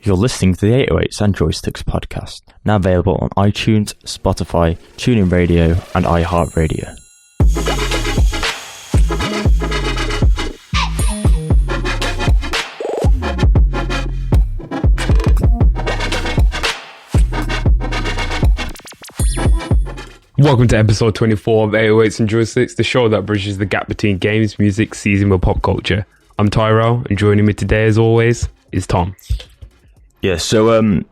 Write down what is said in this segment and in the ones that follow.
You're listening to the 808s and Joysticks podcast, now available on iTunes, Spotify, TuneIn Radio, and iHeartRadio. Welcome to episode 24 of 808s and Joysticks, the show that bridges the gap between games, music, season with pop culture. I'm Tyrell, and joining me today, as always, is Tom. Yeah, so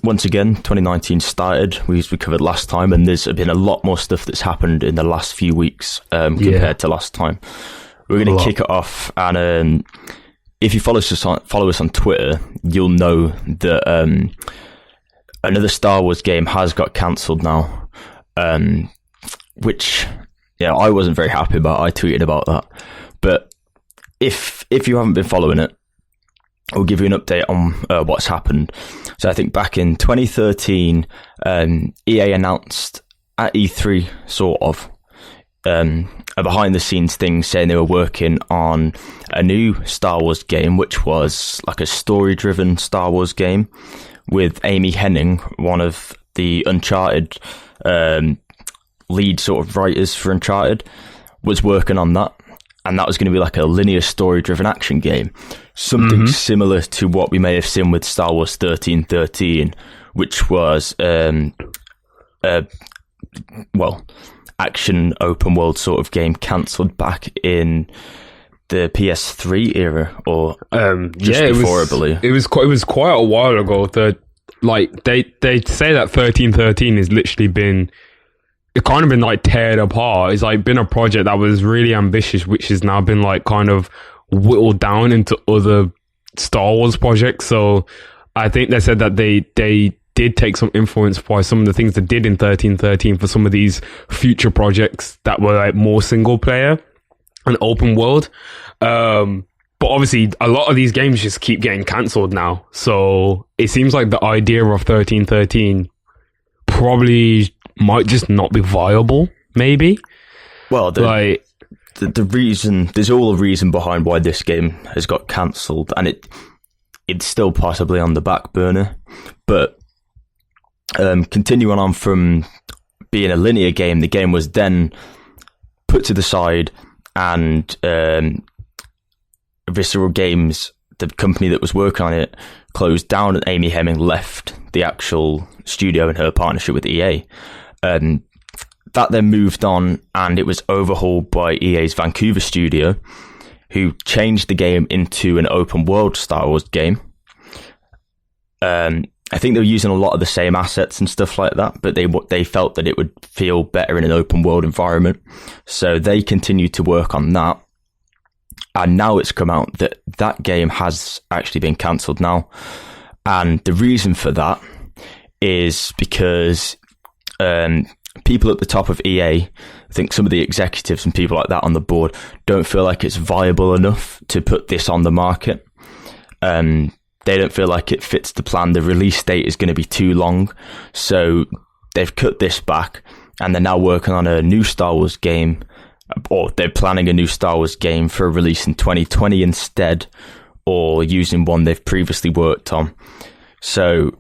once again, 2019 started, we covered last time, and there's been a lot more stuff that's happened in the last few weeks compared to last time. We're going to kick it off, and if you follow us on Twitter, you'll know that another Star Wars game has got cancelled now, which I wasn't very happy about. I tweeted about that, but if you haven't been following it, I'll give you an update on what's happened. So I think back in 2013, EA announced at E3 sort of a behind the scenes thing, saying they were working on a new Star Wars game, which was like a story driven Star Wars game, with Amy Hennig, one of the Uncharted lead sort of writers for Uncharted, was working on that. And that was going to be like a linear story-driven action game. Something similar to what we may have seen with Star Wars 1313, which was, action open world sort of game cancelled back in the PS3 era, or before, I believe. It was quite a while ago. They say that 1313 has literally been, it's kind of been like teared apart. It's like been a project that was really ambitious, which has now been like kind of whittled down into other Star Wars projects. So I think they said that they did take some influence by some of the things they did in 1313 for some of these future projects that were like more single player and open world. But obviously a lot of these games just keep getting cancelled now. So it seems like the idea of 1313 probably might just not be viable, maybe. Well, the reason, there's all a reason behind why this game has got cancelled, and it's still possibly on the back burner. But continuing on from being a linear game, the game was then put to the side, and Visceral Games, the company that was working on it, closed down, and Amy Hennig left the actual studio in her partnership with EA. That then moved on, and it was overhauled by EA's Vancouver studio, who changed the game into an open world Star Wars game. I think they were using a lot of the same assets and stuff like that, but they felt that it would feel better in an open world environment, so they continued to work on that. And now it's come out that that game has actually been cancelled now, and the reason for that is because people at the top of EA, I think some of the executives and people like that on the board, don't feel like it's viable enough to put this on the market. They don't feel like it fits the plan. The release date is going to be too long, so they've cut this back, and they're now working on a new Star Wars game, or they're planning a new Star Wars game for a release in 2020 instead, or using one they've previously worked on. So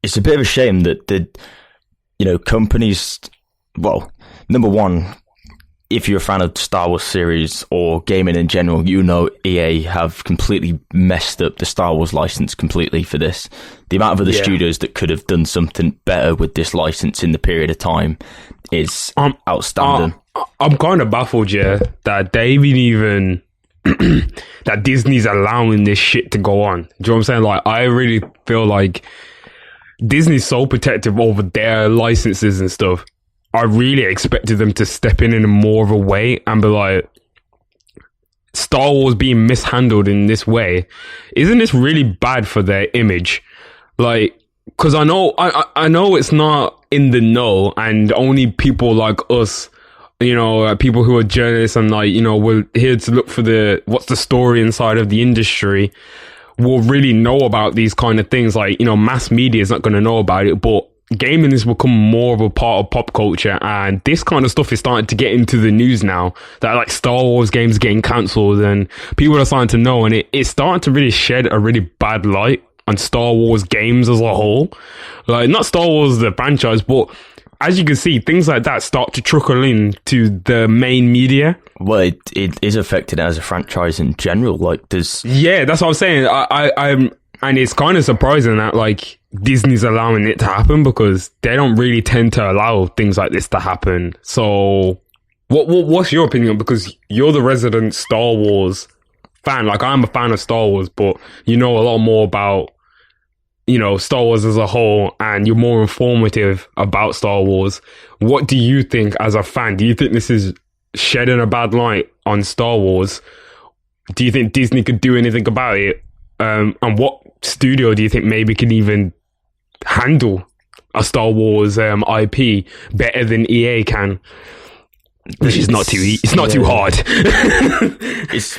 it's a bit of a shame that companies, well, number one, if you're a fan of Star Wars series or gaming in general, EA have completely messed up the Star Wars license completely for this. The amount of other studios that could have done something better with this license in the period of time is outstanding. I'm kind of baffled, that they even that Disney's allowing this shit to go on. Do you know what I'm saying? Like, I really feel like Disney's so protective over their licenses and stuff. I really expected them to step in more of a way and be like, Star Wars being mishandled in this way, isn't this really bad for their image? Like, because I know it's not in the know, and only people like us, people who are journalists and we're here to look for what's the story inside of the industry, will really know about these kind of things. Like, mass media is not going to know about it, but gaming has become more of a part of pop culture, and this kind of stuff is starting to get into the news now, that like Star Wars games are getting cancelled and people are starting to know, and it's starting to really shed a really bad light on Star Wars games as a whole. Like, not Star Wars the franchise, but as you can see, things like that start to trickle in to the main media. Well, it is affected as a franchise in general. Like, there's... Yeah, that's what I'm saying. I'm and it's kind of surprising that, like, Disney's allowing it to happen, because they don't really tend to allow things like this to happen. So, what's your opinion? Because you're the resident Star Wars fan. Like, I'm a fan of Star Wars, but you know a lot more about, you know, Star Wars as a whole, and you're more informative about Star Wars. What do you think as a fan? Do you think this is shedding a bad light on Star Wars? Do you think Disney could do anything about it? And what studio do you think maybe can even handle a Star Wars IP better than EA can? Which is not too it's not too hard.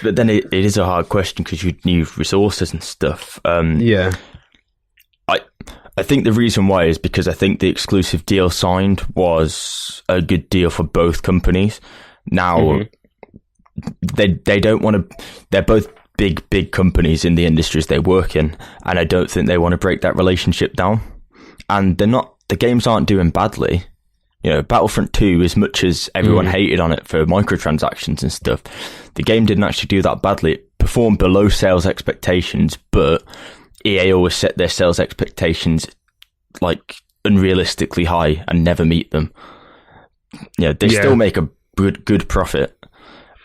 But then it is a hard question, because you need resources and stuff. Yeah. I think the reason why is because I think the exclusive deal signed was a good deal for both companies. Now, they don't want to... They're both big companies in the industries they work in, and I don't think they want to break that relationship down. And the games aren't doing badly. You know, Battlefront 2, as much as everyone hated on it for microtransactions and stuff, the game didn't actually do that badly. It performed below sales expectations, but EA always set their sales expectations like unrealistically high and never meet them. Yeah, they still make a good profit.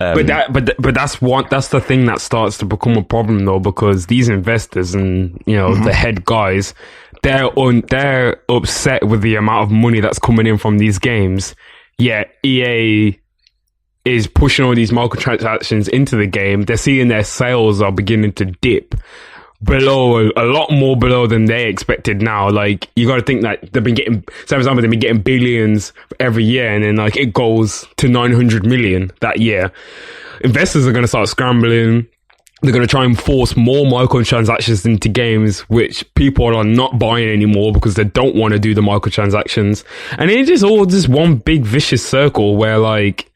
But that's the thing that starts to become a problem, though, because these investors and, you know, the head guys, they're upset with the amount of money that's coming in from these games. Yet EA is pushing all these microtransactions into the game. They're seeing their sales are beginning to dip below, a lot more below than they expected now. Like, you got to think that they've been getting, for example, they've been getting billions every year, and then like it goes to 900 million that year. Investors are going to start scrambling. They're going to try and force more microtransactions into games, which people are not buying anymore because they don't want to do the microtransactions. And it's just all just one big vicious circle where, like,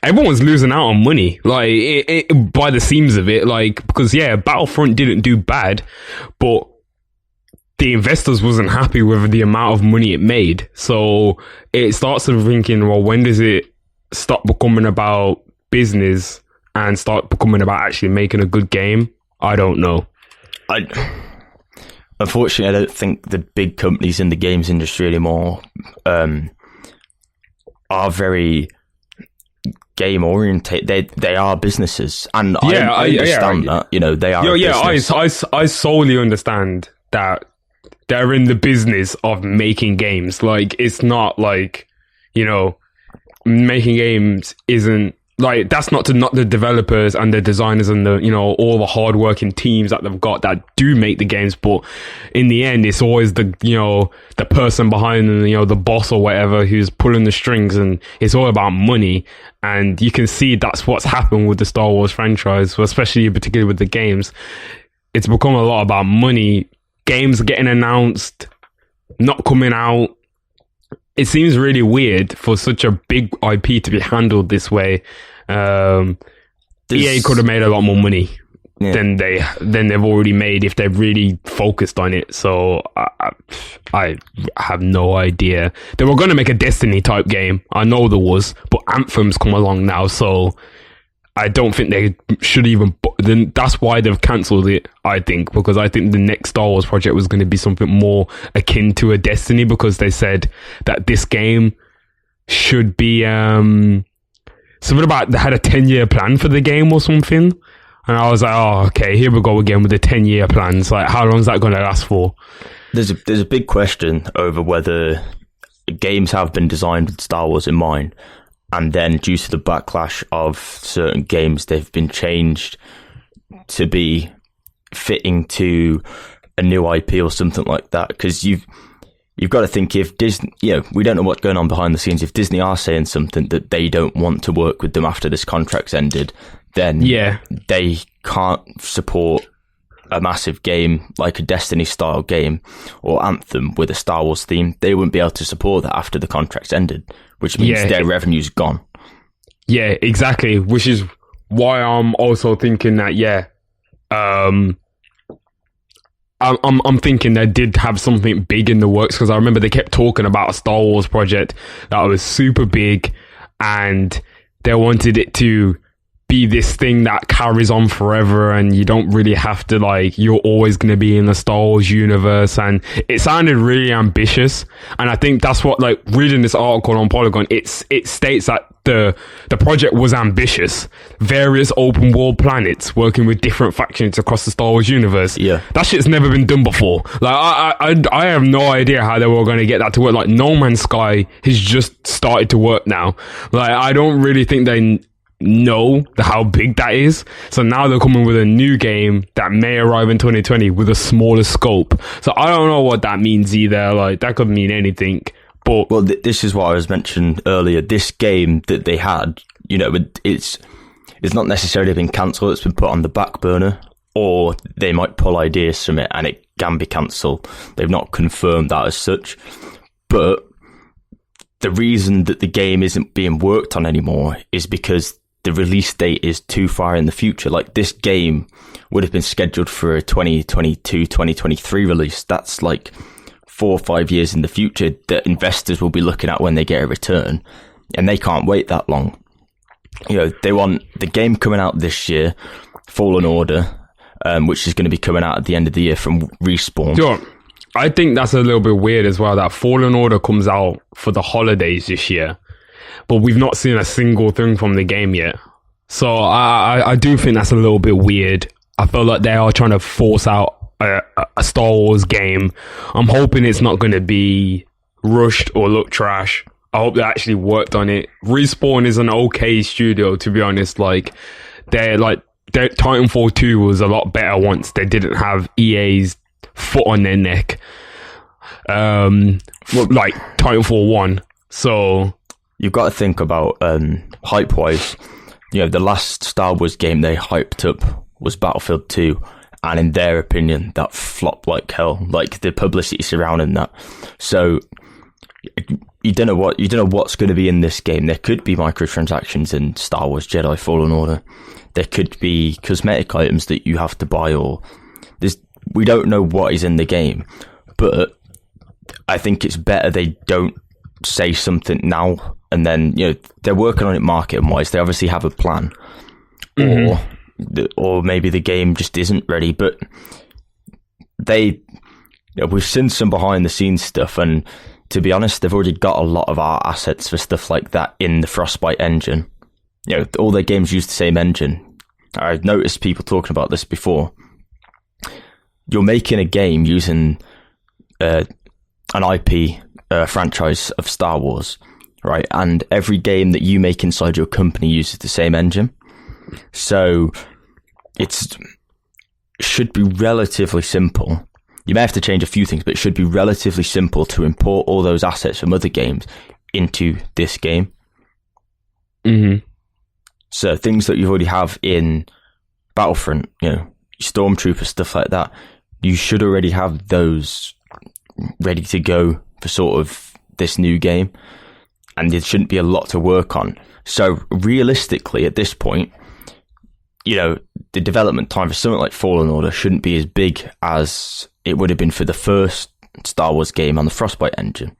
everyone's losing out on money, like, it by the seams of it, like, because, yeah, Battlefront didn't do bad, but the investors wasn't happy with the amount of money it made. So it starts to thinking, well, when does it stop becoming about business and start becoming about actually making a good game? I don't know. Unfortunately, I don't think the big companies in the games industry anymore are very game oriented. They are businesses, and I understand that. You know, they are. I solely understand that they're in the business of making games. Like, it's not like, you know, making games isn't like, that's not to knock the developers and the designers and the, you know, all the hardworking teams that they've got that do make the games. But in the end, it's always the, you know, the person behind them, you know, the boss or whatever who's pulling the strings, and it's all about money. And you can see that's what's happened with the Star Wars franchise, especially particularly with the games. It's become a lot about money. Games getting announced, not coming out. It seems really weird for such a big IP to be handled this way. EA could have made a lot more money than they've already made if they've really focused on it. So I have no idea. They were going to make a Destiny type game. I know there was, but Anthem's come along now, so I don't think they should even... Then that's why they've cancelled it, I think, because I think the next Star Wars project was going to be something more akin to a Destiny, because they said that this game should be something about, they had a 10-year plan for the game or something. And I was like, oh, okay, here we go again with the 10-year plans. Like, how long is that going to last for? There's a big question over whether games have been designed with Star Wars in mind, and then due to the backlash of certain games, they've been changed to be fitting to a new IP or something like that. Because you've got to think, if Disney, you know, we don't know what's going on behind the scenes. If Disney are saying something that they don't want to work with them after this contract's ended, then they can't support a massive game like a Destiny style game or Anthem with a Star Wars theme, they wouldn't be able to support that after the contract's ended, which means their revenue's gone. Yeah, exactly. Which is why I'm also thinking that, I'm thinking they did have something big in the works, because I remember they kept talking about a Star Wars project that was super big, and they wanted it to be this thing that carries on forever, and you don't really have to, like, you're always going to be in the Star Wars universe. And it sounded really ambitious, and I think that's what, like, reading this article on Polygon, it states that the project was ambitious. Various open world planets working with different factions across the Star Wars universe. Yeah, that shit's never been done before. Like, I have no idea how they were going to get that to work. Like, No Man's Sky has just started to work now. Like, I don't really think they know how big that is. So now they're coming with a new game that may arrive in 2020 with a smaller scope. So I don't know what that means either. Like, that could mean anything. But well, this is what I was mentioned earlier. This game that they had, you know, it's not necessarily been cancelled. It's been put on the back burner, or they might pull ideas from it and it can be cancelled. They've not confirmed that as such. But the reason that the game isn't being worked on anymore is because the release date is too far in the future. Like, this game would have been scheduled for a 2022, 2023 release. That's like 4 or 5 years in the future that investors will be looking at when they get a return, and they can't wait that long. You know, they want the game coming out this year, Fallen Order, which is going to be coming out at the end of the year from Respawn. Sure. I think that's a little bit weird as well, that Fallen Order comes out for the holidays this year, but we've not seen a single thing from the game yet. So I do think that's a little bit weird. I feel like they are trying to force out a Star Wars game. I'm hoping it's not going to be rushed or look trash. I hope they actually worked on it. Respawn is an okay studio, to be honest. Like, their Titanfall 2 was a lot better once they didn't have EA's foot on their neck. Like Titanfall 1. So you've got to think about hype-wise. You know, the last Star Wars game they hyped up was Battlefield 2, and in their opinion, that flopped like hell. Like, the publicity surrounding that. So you don't know what's going to be in this game. There could be microtransactions in Star Wars Jedi Fallen Order. There could be cosmetic items that you have to buy, or we don't know what is in the game. But I think it's better they don't say something now, and then, you know, they're working on it marketing wise. They obviously have a plan, or maybe the game just isn't ready. But we've seen some behind the scenes stuff, and to be honest, they've already got a lot of our assets for stuff like that in the Frostbite engine. You know, all their games use the same engine. I've noticed people talking about this before. You're making a game using an IP franchise of Star Wars, right? And every game that you make inside your company uses the same engine. So it should be relatively simple. You may have to change a few things, but it should be relatively simple to import all those assets from other games into this game. Mm-hmm. So things that you already have in Battlefront, you know, Stormtrooper, stuff like that, you should already have those ready to go for sort of this new game. And there shouldn't be a lot to work on. So realistically, at this point, you know, the development time for something like Fallen Order shouldn't be as big as it would have been for the first Star Wars game on the Frostbite engine.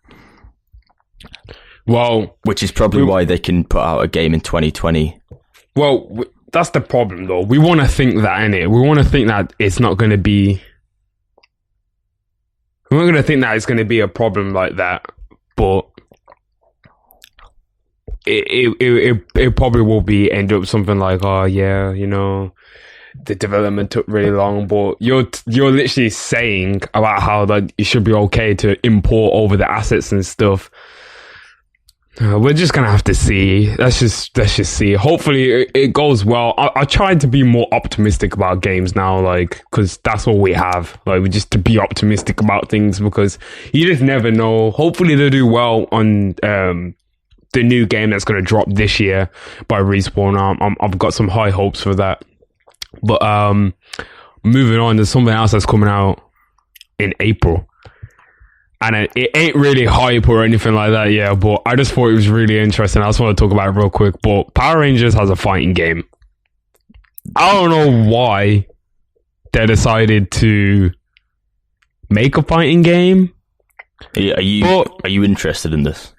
Well, which is probably why they can put out a game in 2020. Well, that's the problem, though. We want to think that, innit? We want to think that it's not going to be... We're not going to think that it's going to be a problem like that, but it probably will be end up something like, oh yeah, you know, the development took really long. But you're literally saying about how that it should be okay to import over the assets and stuff. We're just gonna have to see. Let's just see. Hopefully it goes well. I tried to be more optimistic about games now, like, because that's all we have. Like, we just to be optimistic about things, because you just never know. Hopefully they do well on the new game that's gonna drop this year by Respawn. I've got some high hopes for that. But moving on, there's something else that's coming out in April. And it ain't really hype or anything like that, yeah, but I just thought it was really interesting. I just want to talk about it real quick. But Power Rangers has a fighting game. I don't know why they decided to make a fighting game. Are you interested in this?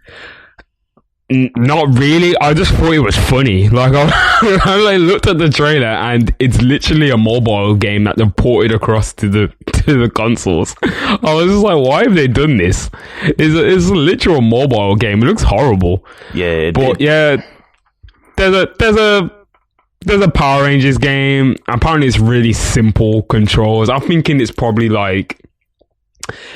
Not really. I just thought it was funny. Like I looked at the trailer, and it's literally a mobile game that they've ported across to the consoles. I was just like, why have they done this? It's a literal mobile game. It looks horrible. Yeah, there's a Power Rangers game. Apparently, it's really simple controls. I'm thinking it's probably like.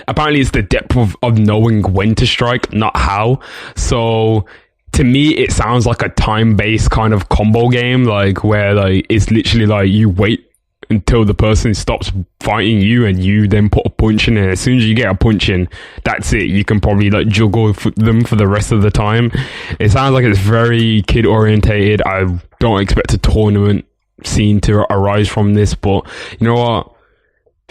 Apparently it's the depth of knowing when to strike, not how. So to me it sounds like a time-based kind of combo game, like where like it's literally like you wait until the person stops fighting you and you then put a punch in, and as soon as you get a punch in, that's it. You can probably like juggle them for the rest of the time. It sounds like it's very kid orientated. I don't expect a tournament scene to arise from this, but you know what?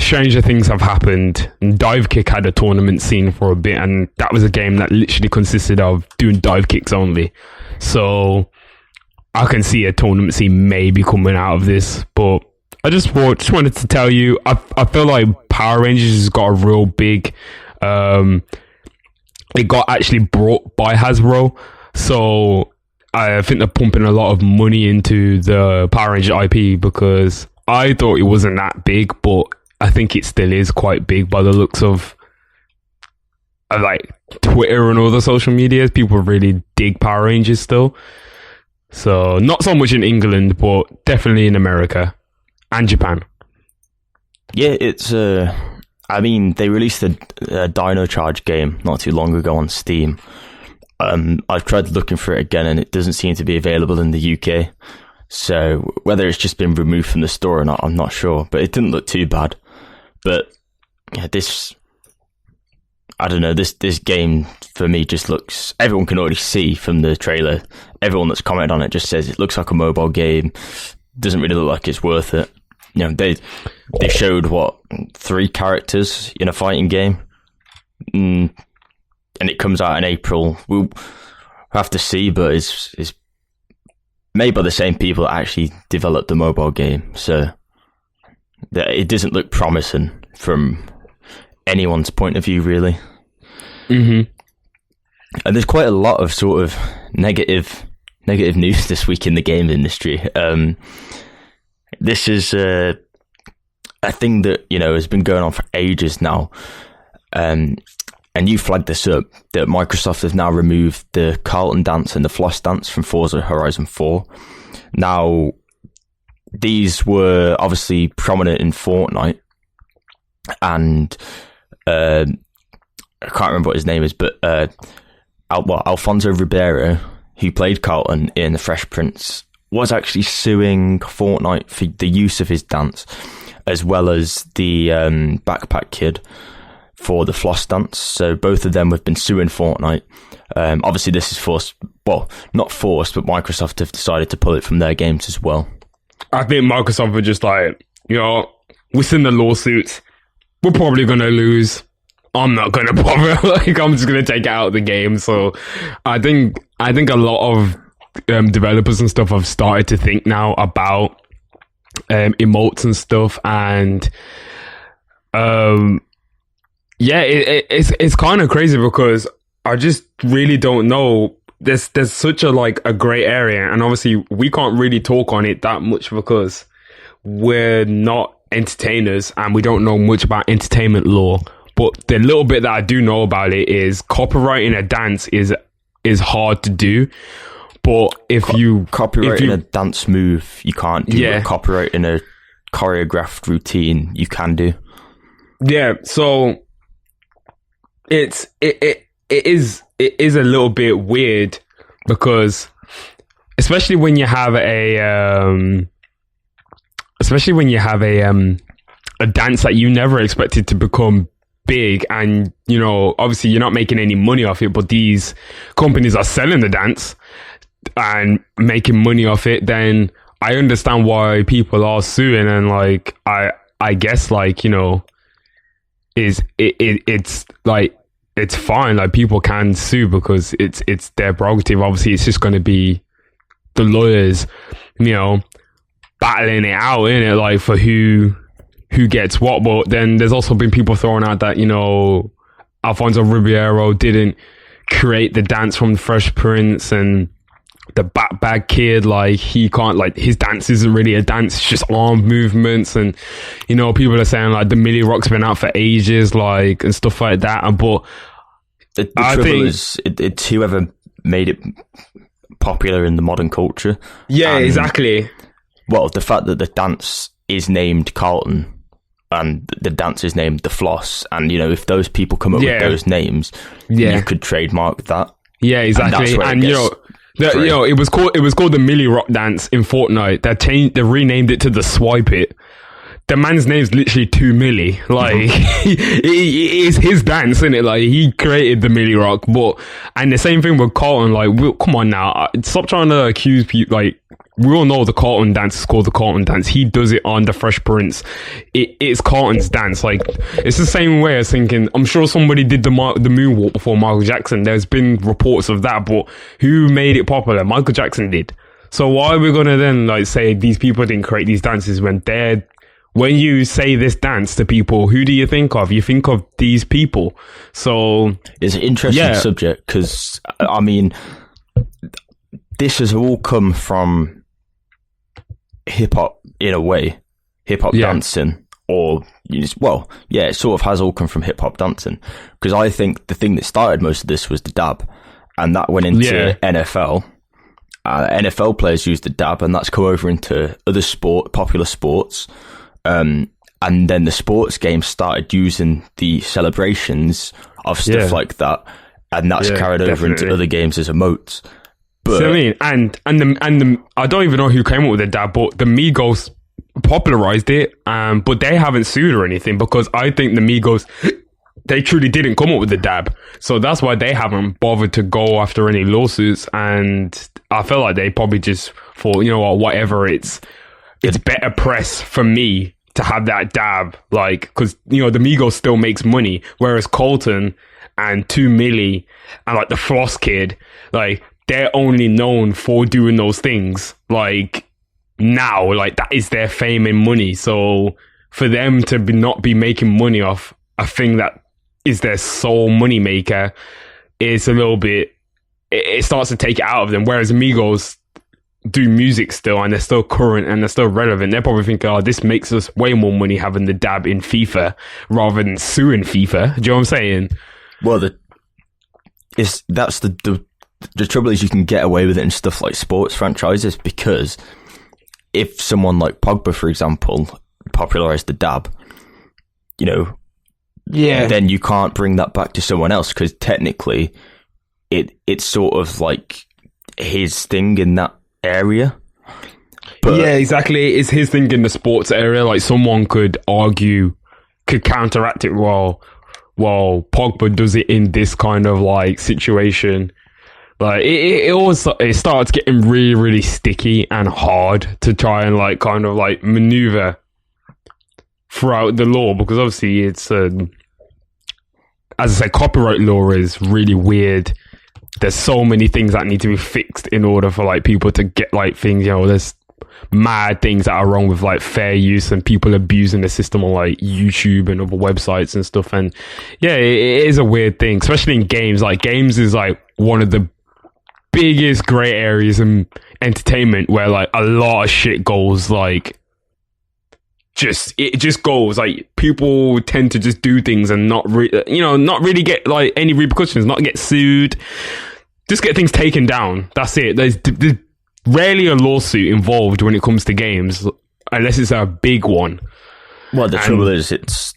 Stranger things have happened. Dive Kick had a tournament scene for a bit, and that was a game that literally consisted of doing dive kicks only. So I can see a tournament scene maybe coming out of this, but I just wanted to tell you, I feel like Power Rangers has got a real big. It got actually brought by Hasbro, so I think they're pumping a lot of money into the Power Ranger IP because I thought it wasn't that big, but I think it still is quite big by the looks of like Twitter and other social medias. People really dig Power Rangers still. So not so much in England, but definitely in America and Japan. Yeah, it's I mean, they released a Dino Charge game not too long ago on Steam. I've tried looking for it again, and it doesn't seem to be available in the UK. So whether it's just been removed from the store or not, I'm not sure. But it didn't look too bad. But yeah, I don't know, this game for me just looks, everyone can already see from the trailer, everyone that's commented on it just says it looks like a mobile game, doesn't really look like it's worth it. You know, they showed 3 characters in a fighting game, and it comes out in April. We'll have to see, but it's made by the same people that actually developed the mobile game, so it doesn't look promising from anyone's point of view, really. Mm-hmm. And there's quite a lot of sort of negative news this week in the game industry. This is a thing that, you know, has been going on for ages now. And you flagged this up, that Microsoft has now removed the Carlton dance and the floss dance from Forza Horizon 4. Now, these were obviously prominent in Fortnite, and I can't remember what his name is, but Alfonso Ribeiro, who played Carlton in The Fresh Prince, was actually suing Fortnite for the use of his dance, as well as the Backpack Kid for the floss dance. So both of them have been suing Fortnite. Obviously this is forced, well, not forced, but Microsoft have decided to pull it from their games as well. I think Microsoft were just like, you know, we've seen the lawsuits, we're probably going to lose. I'm not going to bother. Like, I'm just going to take it out of the game. So I think a lot of developers and stuff have started to think now about emotes and stuff, and yeah, it's kind of crazy because I just really don't know. There's such a gray area, and obviously we can't really talk on it that much because we're not entertainers and we don't know much about entertainment law. But the little bit that I do know about it is copyrighting a dance is hard to do. But if you copyrighting a dance move, you can't do. Yeah. Copyrighting a choreographed routine, you can do. Yeah, so it is a little bit weird because especially when you have a dance that you never expected to become big, and you know, obviously you're not making any money off it, but these companies are selling the dance and making money off it, then I understand why people are suing. And like I guess like, it's like, it's fine. Like, people can sue because it's their prerogative. Obviously, it's just going to be the lawyers, battling it out, innit? Like, for who gets what. But then there's also been people throwing out that, Alfonso Ribeiro didn't create the dance from the Fresh Prince, and the Bag Kid, like, he can't, like, his dance isn't really a dance, it's just arm movements. And people are saying like the Millie Rock's been out for ages, like, and stuff like that. But the trouble is it's whoever made it popular in the modern culture. Yeah, and, exactly. Well, the fact that the dance is named Carlton and the dance is named The Floss, and if those people come up with those names, you could trademark that. Yeah, exactly. And it was called the Millie Rock dance in Fortnite. They renamed it to the Swipe It. The man's name's literally 2 Millie. Like, it is his dance, isn't it? Like, he created the Millie Rock. And the same thing with Carlton. Like, come on now, stop trying to accuse people. Like, we all know the Carlton dance is called the Carlton dance. He does it on the Fresh Prince. It's Carlton's dance. Like, it's the same way as thinking, I'm sure somebody did the moonwalk before Michael Jackson. There's been reports of that, but who made it popular? Michael Jackson did. So why are we gonna then like say these people didn't create these dances when you say this dance to people, who do you think of? You think of these people. So it's an interesting subject because I mean, this has all come from hip hop in a way, hip hop dancing, or it sort of has all come from hip hop dancing. Because I think the thing that started most of this was the dab, and that went into NFL. NFL players used the dab, and that's come over into other popular sports. And then the sports games started using the celebrations of stuff like that, and that's carried over into other games as emotes. But, so I mean, and the I don't even know who came up with the dab, but the Migos popularized it. But they haven't sued or anything because I think the Migos, they truly didn't come up with the dab, so that's why they haven't bothered to go after any lawsuits. And I feel like they probably just thought, whatever, it's better press for me to have that dab, like, because the Migos still makes money, whereas Colton and 2 Millie and like the Floss Kid, like, they're only known for doing those things. Like, now, like, that is their fame and money. So for them to not be making money off a thing that is their sole money maker, is a little bit, it starts to take it out of them. Whereas Amigos do music still, and they're still current and they're still relevant. They're probably thinking, oh, this makes us way more money having the dab in FIFA rather than suing FIFA. Do you know what I'm saying? Well, that's the trouble is you can get away with it in stuff like sports franchises, because if someone like Pogba, for example, popularized the dab, then you can't bring that back to someone else, because technically it's sort of like his thing in that area. But yeah, exactly. It's his thing in the sports area. Like, someone could counteract it while Pogba does it in this kind of like situation. Like, it starts getting really, really sticky and hard to try and like kind of like maneuver throughout the law, because obviously it's as I say, copyright law is really weird. There's so many things that need to be fixed in order for like people to get like things, there's mad things that are wrong with like fair use and people abusing the system on like YouTube and other websites and stuff. And yeah, it is a weird thing, especially in games. Like, games is like one of the biggest grey areas in entertainment where like a lot of shit goes like it just goes like, people tend to just do things and not really get like any repercussions, not get sued, just get things taken down. That's it. There's rarely a lawsuit involved when it comes to games, unless it's a big one. Well, the trouble is it's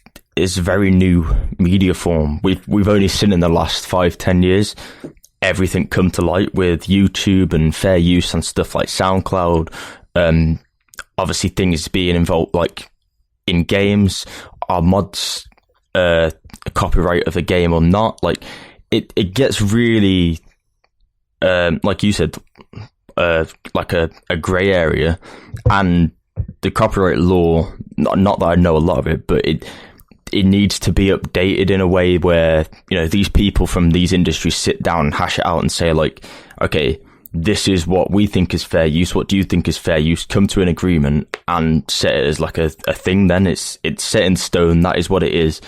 a very new media form. We've only seen in the last 5-10 years everything come to light with YouTube and fair use and stuff like SoundCloud. Obviously things being involved like in games, are mods a copyright of the game or not? Like, it gets really like you said, like a grey area, and the copyright law, not that I know a lot of it, but it needs to be updated in a way where, you know, these people from these industries sit down and hash it out and say, like, okay, this is what we think is fair use. What do you think is fair use? Come to an agreement and set it as like a thing. Then it's set in stone. That is what it is.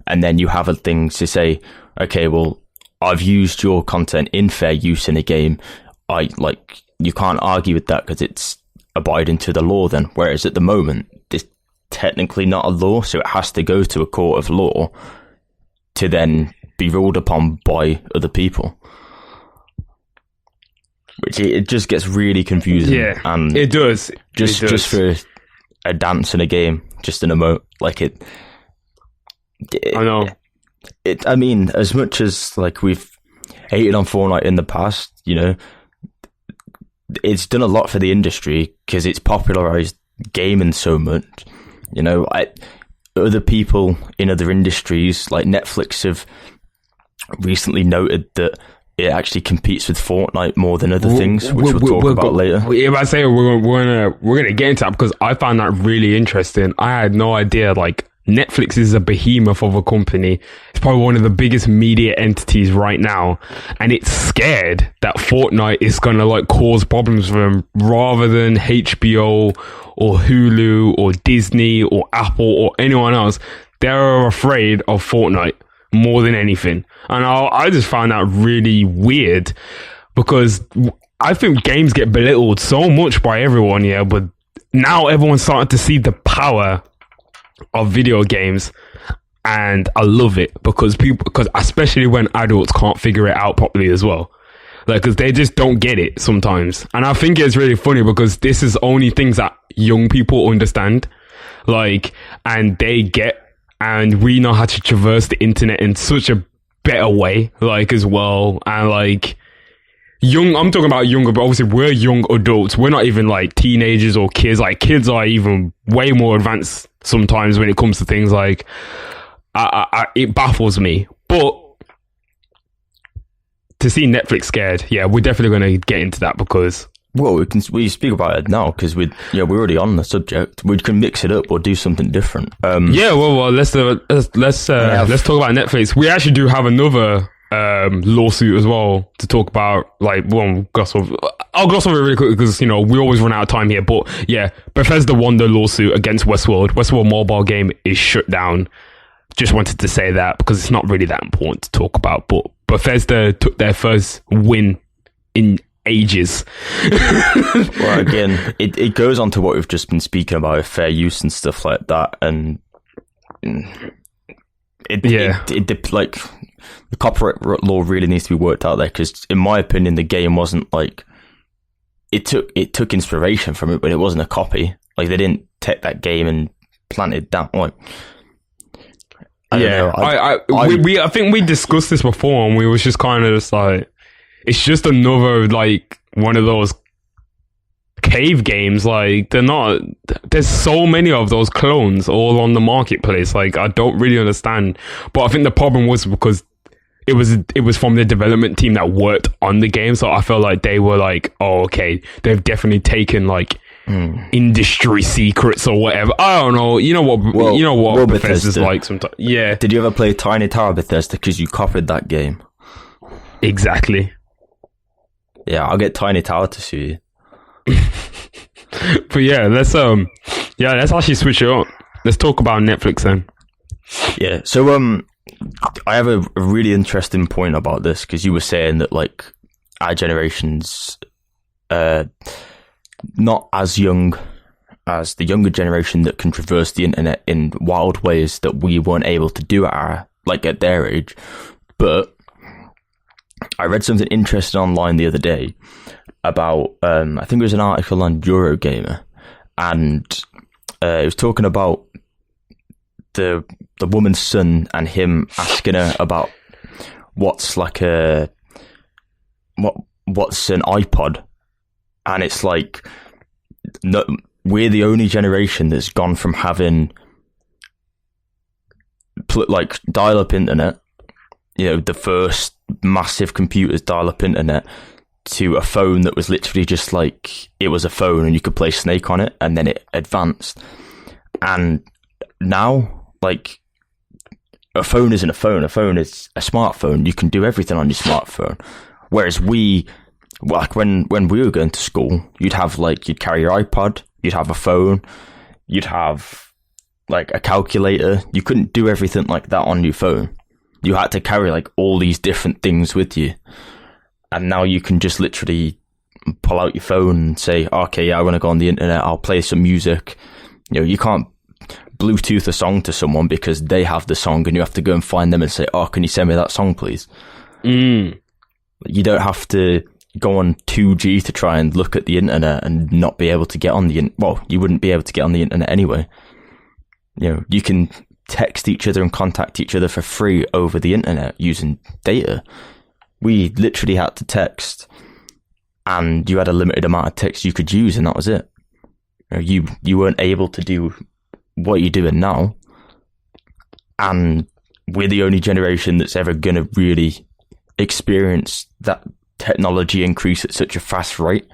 And then you have a thing to say, okay, well, I've used your content in fair use in a game. You can't argue with that because it's abiding to the law then. Whereas at the moment, it's technically not a law, so it has to go to a court of law to then be ruled upon by other people. Which it just gets really confusing. Yeah, and it does. Just for a dance in a game, just an emote, like it. I know. I mean, as much as like we've hated on Fortnite in the past, you know, it's done a lot for the industry because it's popularized gaming so much. You know, other people in other industries, like Netflix, have recently noted that it actually competes with Fortnite more than other things, which we'll talk about later. If I say we're gonna get into that because I found that really interesting. I had no idea. Like, Netflix is a behemoth of a company. It's probably one of the biggest media entities right now, and it's scared that Fortnite is gonna like cause problems for them rather than HBO or Hulu or Disney or Apple or anyone else. They're afraid of Fortnite more than anything. And I just found that really weird because I think games get belittled so much by everyone, yeah, but now everyone's starting to see the power of video games, and I love it because especially when adults can't figure it out properly as well. Like, because they just don't get it sometimes. And I think it's really funny because this is only things that young people understand, like, and they get, and we know how to traverse the internet in such a better way, like, as well. And like, I'm talking about younger, but obviously we're young adults. We're not even like teenagers or kids. Like, kids are even way more advanced sometimes when it comes to things like, it baffles me. But to see Netflix scared, yeah, we're definitely going to get into that because... Well, we speak about it now because we're already on the subject. We can mix it up or do something different. Let's talk about Netflix. We actually do have another lawsuit as well to talk about. Like, I'll gloss over it really quickly because, you know, we always run out of time here. But yeah, Bethesda won the lawsuit against Westworld. Westworld mobile game is shut down. Just wanted to say that because it's not really that important to talk about. But Bethesda took their first win in ages. Well, again, it goes on to what we've just been speaking about, fair use and stuff like that, and like the copyright law really needs to be worked out there because, in my opinion, the game wasn't like it took inspiration from it, but it wasn't a copy. Like, they didn't take that game and plant it down. Like, I don't know. I think we discussed this before, and we was just kind of just like, it's just another, like, one of those cave games. Like, there's so many of those clones all on the marketplace. Like, I don't really understand. But I think the problem was because it was from the development team that worked on the game. So I felt like they were like, oh, okay, they've definitely taken like industry secrets or whatever. I don't know. You know what Bethesda's like sometimes. Yeah. Did you ever play Tiny Tower Bethesda because you copied that game? Exactly. Yeah, I'll get Tiny Tower to sue you. But yeah, let's actually switch it up. Let's talk about Netflix then. Yeah, so I have a really interesting point about this because you were saying that like our generation's not as young as the younger generation that can traverse the internet in wild ways that we weren't able to do at their age. But I read something interesting online the other day about, I think it was an article on Eurogamer, and it was talking about the woman's son and him asking her about what's an iPod, and it's like, no, we're the only generation that's gone from having like dial-up internet, you know, the first massive computers dial-up internet, to a phone that was literally just like, it was a phone and you could play Snake on it, and then it advanced. And now, like, a phone isn't a phone. A phone is a smartphone. You can do everything on your smartphone. Whereas like when we were going to school, you'd carry your iPod, you'd have a phone, you'd have like a calculator. You couldn't do everything like that on your phone. You had to carry like all these different things with you. And now you can just literally pull out your phone and say, okay, yeah, I want to go on the internet, I'll play some music. You know, you can't Bluetooth a song to someone because they have the song and you have to go and find them and say, oh, can you send me that song, please? You don't have to go on 2G to try and look at the internet and not be able to get on well, you wouldn't be able to get on the internet anyway. You know, you can text each other and contact each other for free over the internet using data. We literally had to text, and you had a limited amount of text you could use, and that was it. You weren't able to do what you're doing now, and we're the only generation that's ever going to really experience that technology increase at such a fast rate.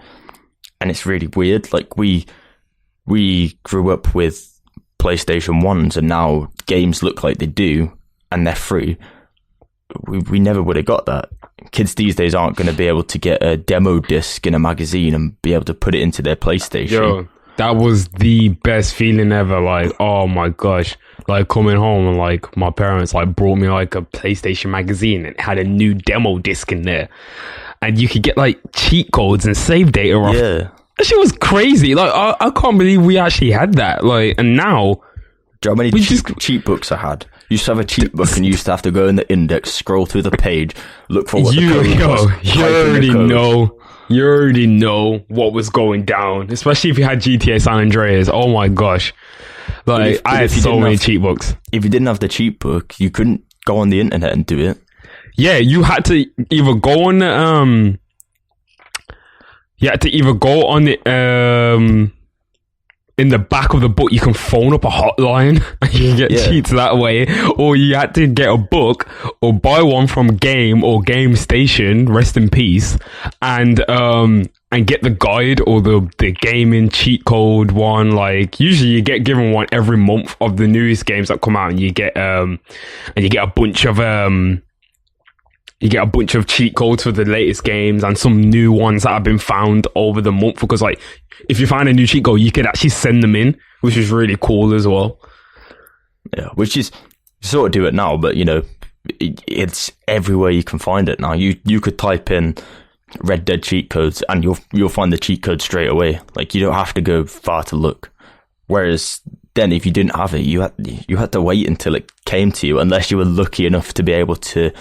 And it's really weird. Like, we grew up with PlayStation 1s, and now games look like they do, and they're free. We never would have got that. Kids these days aren't going to be able to get a demo disc in a magazine and be able to put it into their PlayStation. Yo, that was the best feeling ever. Like, oh my gosh. Like, coming home and like my parents like brought me like a PlayStation magazine and it had a new demo disc in there. And you could get like cheat codes and save data off. Yeah. That shit was crazy. Like, I can't believe we actually had that. Like, and now... Do you know how many cheat books I had? You used to have a cheat book and you used to have to go in the index, scroll through the page, look for what the code was. You already know what was going down, especially if you had GTA San Andreas. Oh my gosh. Like, I had so many cheat books. If you didn't have the cheat book, you couldn't go on the internet and do it. Yeah, you had to either go on the, in the back of the book, you can phone up a hotline and you can get cheats that way, or you had to get a book or buy one from Game or Game Station, rest in peace, and get the guide or the gaming cheat code one. Like, usually you get given one every month of the newest games that come out, and you get a bunch of cheat codes for the latest games and some new ones that have been found over the month, because like, if you find a new cheat code, you could actually send them in, which is really cool as well. Yeah, which is, you sort of do it now, but you know, it's everywhere you can find it now. You could type in Red Dead cheat codes and you'll find the cheat code straight away. Like, you don't have to go far to look. Whereas then, if you didn't have it, you had to wait until it came to you, unless you were lucky enough to be able to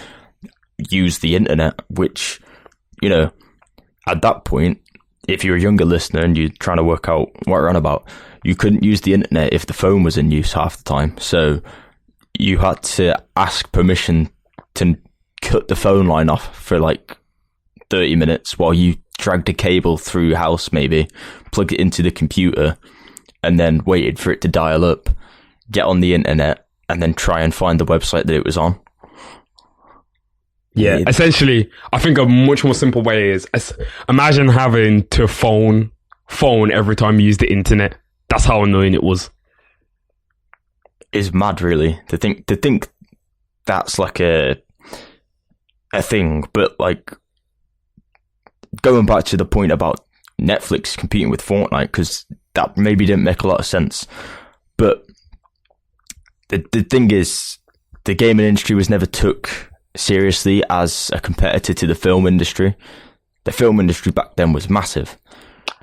use the internet, which, you know, at that point, if you're a younger listener and you're trying to work out what we're on about, you couldn't use the internet if the phone was in use half the time. So you had to ask permission to cut the phone line off for like 30 minutes while you dragged a cable through your house, maybe plug it into the computer, and then waited for it to dial up, get on the internet, and then try and find the website that it was on. Yeah, essentially, I think a much more simple way is, imagine having to phone every time you use the internet. That's how annoying it was. It's mad, really, to think that's like a thing. But like, going back to the point about Netflix competing with Fortnite, because that maybe didn't make a lot of sense. But the thing is, the gaming industry was never took seriously as a competitor to the film industry. The film industry back then was massive.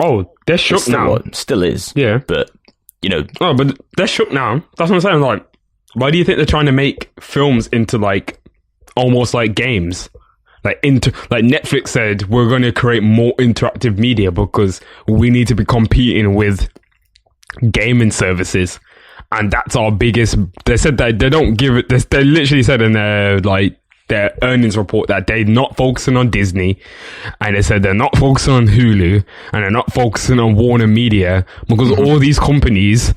Oh, they're shook now. Still is. Yeah. But, you know. Oh, but they're shook now. That's what I'm saying. Like, why do you think they're trying to make films into like almost like games? Like Netflix said, we're going to create more interactive media because we need to be competing with gaming services. And that's our biggest. They said that they don't give it. They literally said in their earnings report that they're not focusing on Disney, and they said they're not focusing on Hulu, and they're not focusing on Warner Media, because all these companies,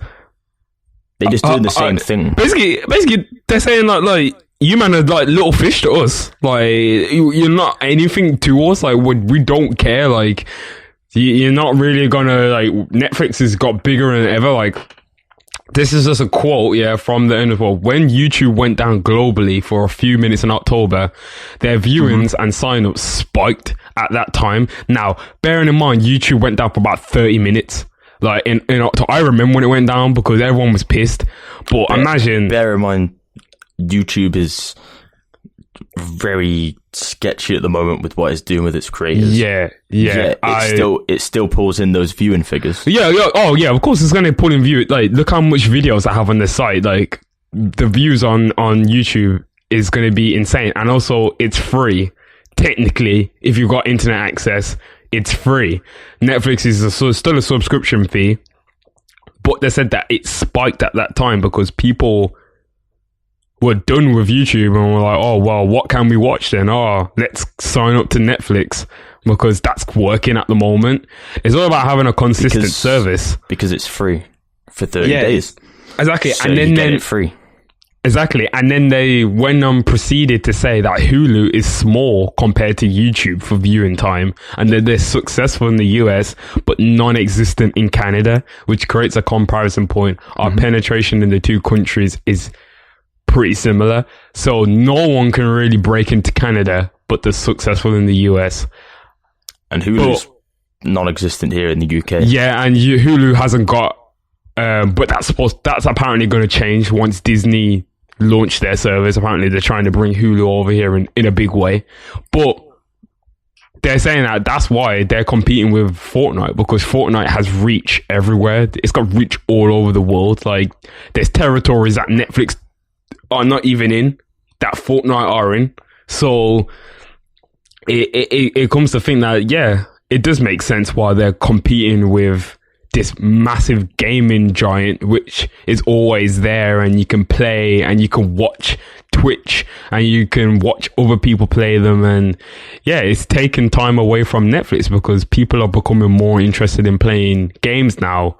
they're just doing the same thing. Basically, they're saying like you man are like little fish to us. Like, you're not anything to us. Like, we don't care. Like, you're not really gonna, like, Netflix has got bigger than ever. Like, this is just a quote, yeah, from the end of the world. When YouTube went down globally for a few minutes in October, their viewings and signups spiked at that time. Now, bearing in mind, YouTube went down for about 30 minutes. Like, in October, I remember when it went down because everyone was pissed. But imagine... Bear in mind, YouTube is very sketchy at the moment with what it's doing with its creators. Yeah. It still pulls in those viewing figures. Yeah. Oh, yeah. Of course, it's going to pull in view. Like, look how much videos I have on the site. Like, the views on YouTube is going to be insane, and also it's free. Technically, if you've got internet access, it's free. Netflix is still a subscription fee, but they said that it spiked at that time because people were done with YouTube and were like, oh, well, what can we watch then? Oh, let's sign up to Netflix because that's working at the moment. It's all about having a consistent service. Because it's free for 30 days. Exactly. So and then you get it free. Exactly. And then they went on proceeded to say that Hulu is small compared to YouTube for viewing time, and that they're successful in the US but non-existent in Canada, which creates a comparison point. Our penetration in the two countries is pretty similar, so no one can really break into Canada, but they're successful in the US. And Hulu's non-existent here in the UK. Yeah, and Hulu hasn't got, but that's apparently going to change once Disney launch their service. Apparently they're trying to bring Hulu over here in a big way, but they're saying that that's why they're competing with Fortnite, because Fortnite has reach everywhere. It's got reach all over the world. Like, there's territories that Netflix are not even in, that Fortnite are in. So it comes to think that, yeah, it does make sense why they're competing with this massive gaming giant, which is always there, and you can play and you can watch Twitch and you can watch other people play them. And yeah, it's taken time away from Netflix because people are becoming more interested in playing games now.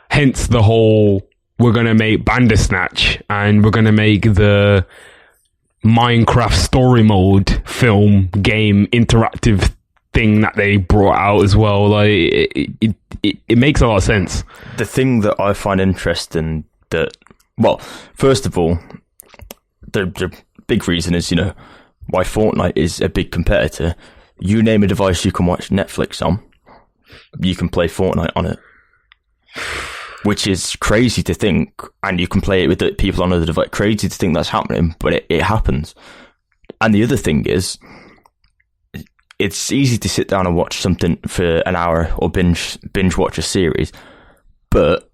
Hence the whole, we're going to make Bandersnatch and we're going to make the Minecraft story mode film game interactive thing that they brought out as well. Like, it makes a lot of sense. The thing that I find interesting that, well, first of all, the big reason is, why Fortnite is a big competitor. You name a device you can watch Netflix on, you can play Fortnite on it. Which is crazy to think, and you can play it with the people on the device. Crazy to think that's happening, but it happens. And the other thing is, it's easy to sit down and watch something for an hour or binge watch a series, but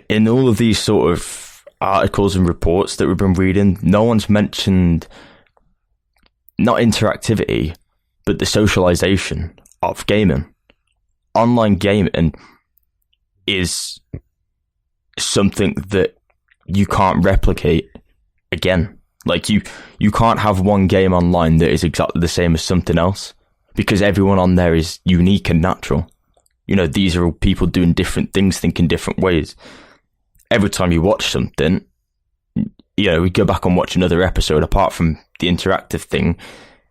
in all of these sort of articles and reports that we've been reading, no one's mentioned not interactivity, but the socialization of gaming. Online gaming is something that you can't replicate again. Like, you can't have one game online that is exactly the same as something else, because everyone on there is unique and natural. These are all people doing different things, thinking different ways. Every time you watch something, we go back and watch another episode, apart from the interactive thing.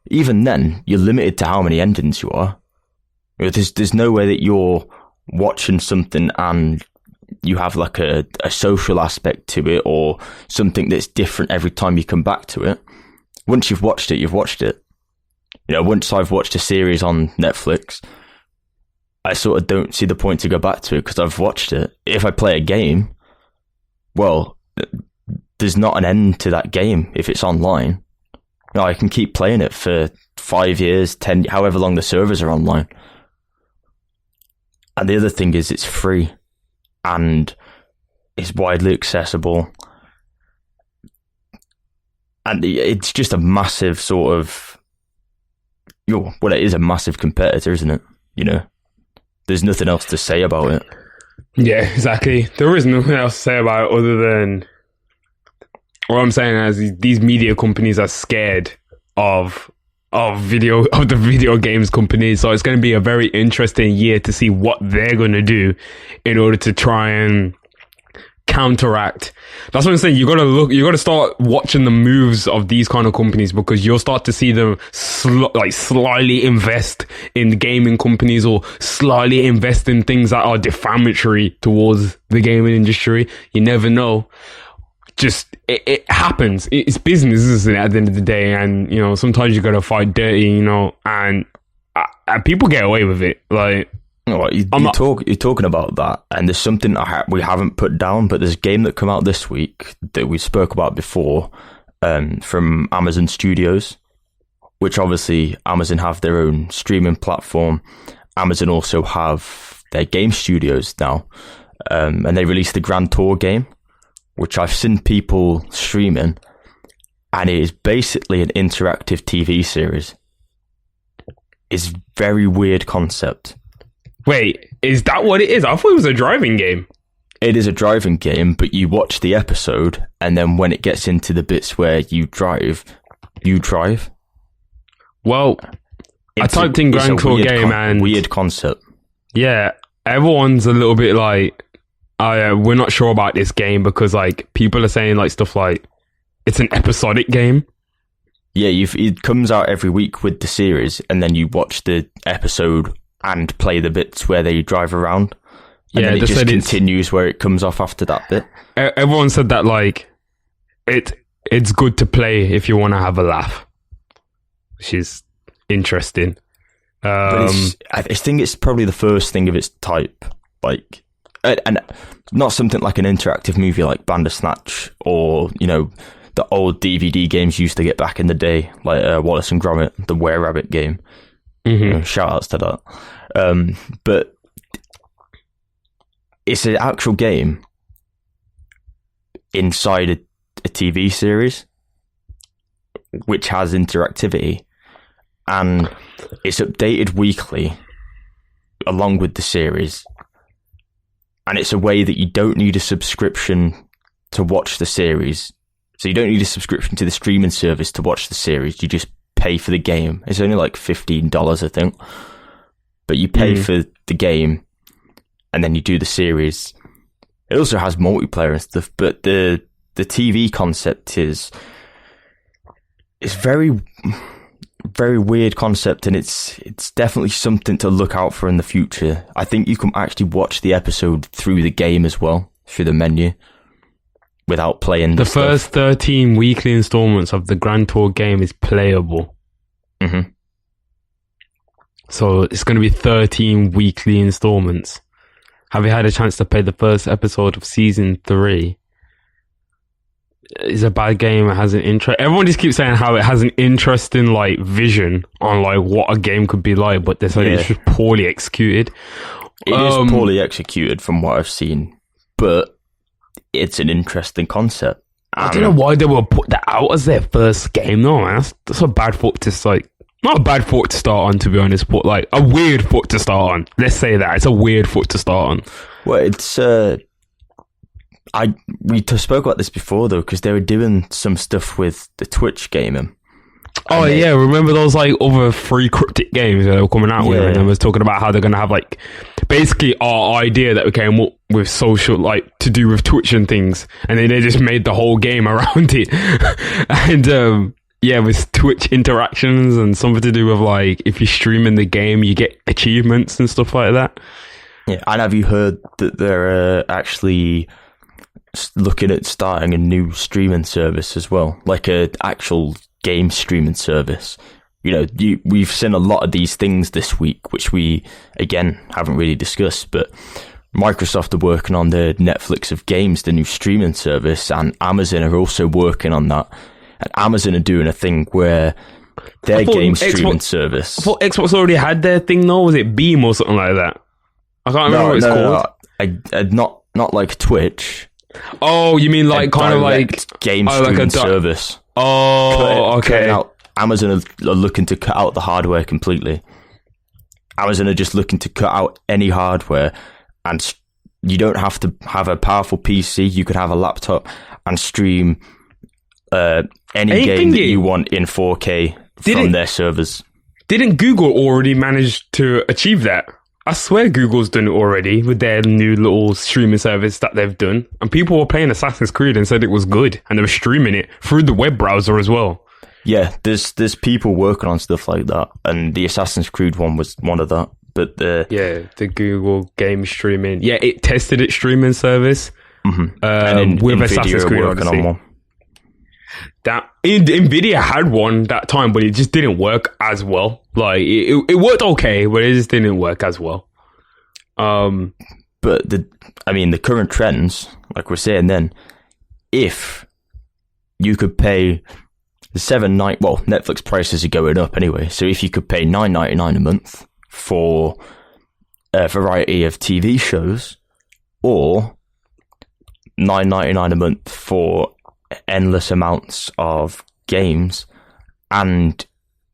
Even then, you're limited to how many endings you are. There's no way that you're watching something and you have like a social aspect to it, or something that's different every time you come back to it. Once you've watched it, you've watched it. Once I've watched a series on Netflix, I sort of don't see the point to go back to it because I've watched it. If I play a game, well, there's not an end to that game if it's online. I can keep playing it for 5 years, 10, however long the servers are online. And the other thing is, it's free and it's widely accessible. And it's just a massive sort of, well, it is a massive competitor, isn't it? There's nothing else to say about it. Yeah, exactly. There is nothing else to say about it other than, what I'm saying is, these media companies are scared of the video games companies. So it's going to be a very interesting year to see what they're going to do in order to try and counteract. That's what I'm saying. You gotta start watching the moves of these kind of companies, because you'll start to see them slightly invest in gaming companies, or slightly invest in things that are defamatory towards the gaming industry. You never know. Just it happens. It's business, isn't it, at the end of the day? And you know, sometimes you gotta fight dirty, you know, and people get away with it. Like, you're talking about that, and there's something we haven't put down, but there's a game that came out this week that we spoke about before, from Amazon Studios, which obviously Amazon have their own streaming platform. Amazon also have their game studios now, and they released the Grand Tour game, which I've seen people streaming, and it is basically an interactive TV series. It's a very weird concept. Wait, is that what it is? I thought it was a driving game. It is a driving game, but you watch the episode, and then when it gets into the bits where you drive. Well, I typed in Grand Tour game and... Weird concept. Yeah, everyone's a little bit like, we're not sure about this game, because like people are saying like stuff like, it's an episodic game. Yeah, it comes out every week with the series, and then you watch the episode and play the bits where they drive around. And then it just continues where it comes off after that bit. Everyone said that like it's good to play if you want to have a laugh, which is interesting. I think it's probably the first thing of its type, like, and not something like an interactive movie like Bandersnatch, or you know, the old DVD games used to get back in the day, like Wallace and Gromit, the Were Rabbit game. Mm-hmm. You know, shout outs to that. But it's an actual game inside a TV series, which has interactivity, and it's updated weekly along with the series. And it's a way that you don't need a subscription to watch the series. So you don't need a subscription to the streaming service to watch the series. You just pay for the game. It's only like $15, I think. But you pay for the game, and then you do the series. It also has multiplayer and stuff, but the TV concept is very, very weird concept, and it's definitely something to look out for in the future. I think you can actually watch the episode through the game as well, through the menu, without playing the stuff. First 13 weekly installments of the Grand Tour game is playable. Mm-hmm. So it's going to be 13 weekly installments. Have you had a chance to play the first episode of season 3? It's a bad game. It has an everyone just keeps saying how it has an interesting like vision on like what a game could be like, but they're saying it's just poorly executed. It is poorly executed from what I've seen, but it's an interesting concept. I don't know why they would put that out as their first game though, man. That's a bad foot to like. Not a bad foot to start on, to be honest, but like a weird foot to start on. Let's say that. It's a weird foot to start on. Well, it's we spoke about this before though, because they were doing some stuff with the Twitch gaming. Oh yeah, remember those like other free cryptic games that they were coming out with, and they was talking about how they're gonna have like basically our idea that we came up with social, like to do with Twitch and things, and then they just made the whole game around it. And yeah, with Twitch interactions and something to do with like if you're streaming the game, you get achievements and stuff like that. Yeah, and have you heard that they're actually looking at starting a new streaming service as well, like a actual game streaming service? You know, we've seen a lot of these things this week, which we again haven't really discussed, but Microsoft are working on the Netflix of games, the new streaming service, and Amazon are also working on that. And Amazon are doing a thing where their game streaming service. I thought Xbox already had their thing though. Was it Beam or something like that? I can't remember what it's called. No. Not like Twitch. Oh, you mean like kind of like game streaming service? Oh, okay. Amazon are looking to cut out the hardware completely. Amazon are just looking to cut out any hardware, and you don't have to have a powerful PC. You could have a laptop and stream any game that you want in 4K from their servers. Didn't Google already manage to achieve that? I swear Google's done it already with their new little streaming service that they've done. And people were playing Assassin's Creed and said it was good. And they were streaming it through the web browser as well. Yeah, there's people working on stuff like that. And the Assassin's Creed one was one of that. But the Google game streaming. Yeah, it tested its streaming service with Assassin's Creed Odyssey. On one. That Nvidia had one that time, but it just didn't work as well. Like it worked okay, but it just didn't work as well. But the current trends, like we're saying, then if you could pay Netflix prices are going up anyway. So if you could pay $9.99 a month for a variety of TV shows, or $9.99 a month for endless amounts of games and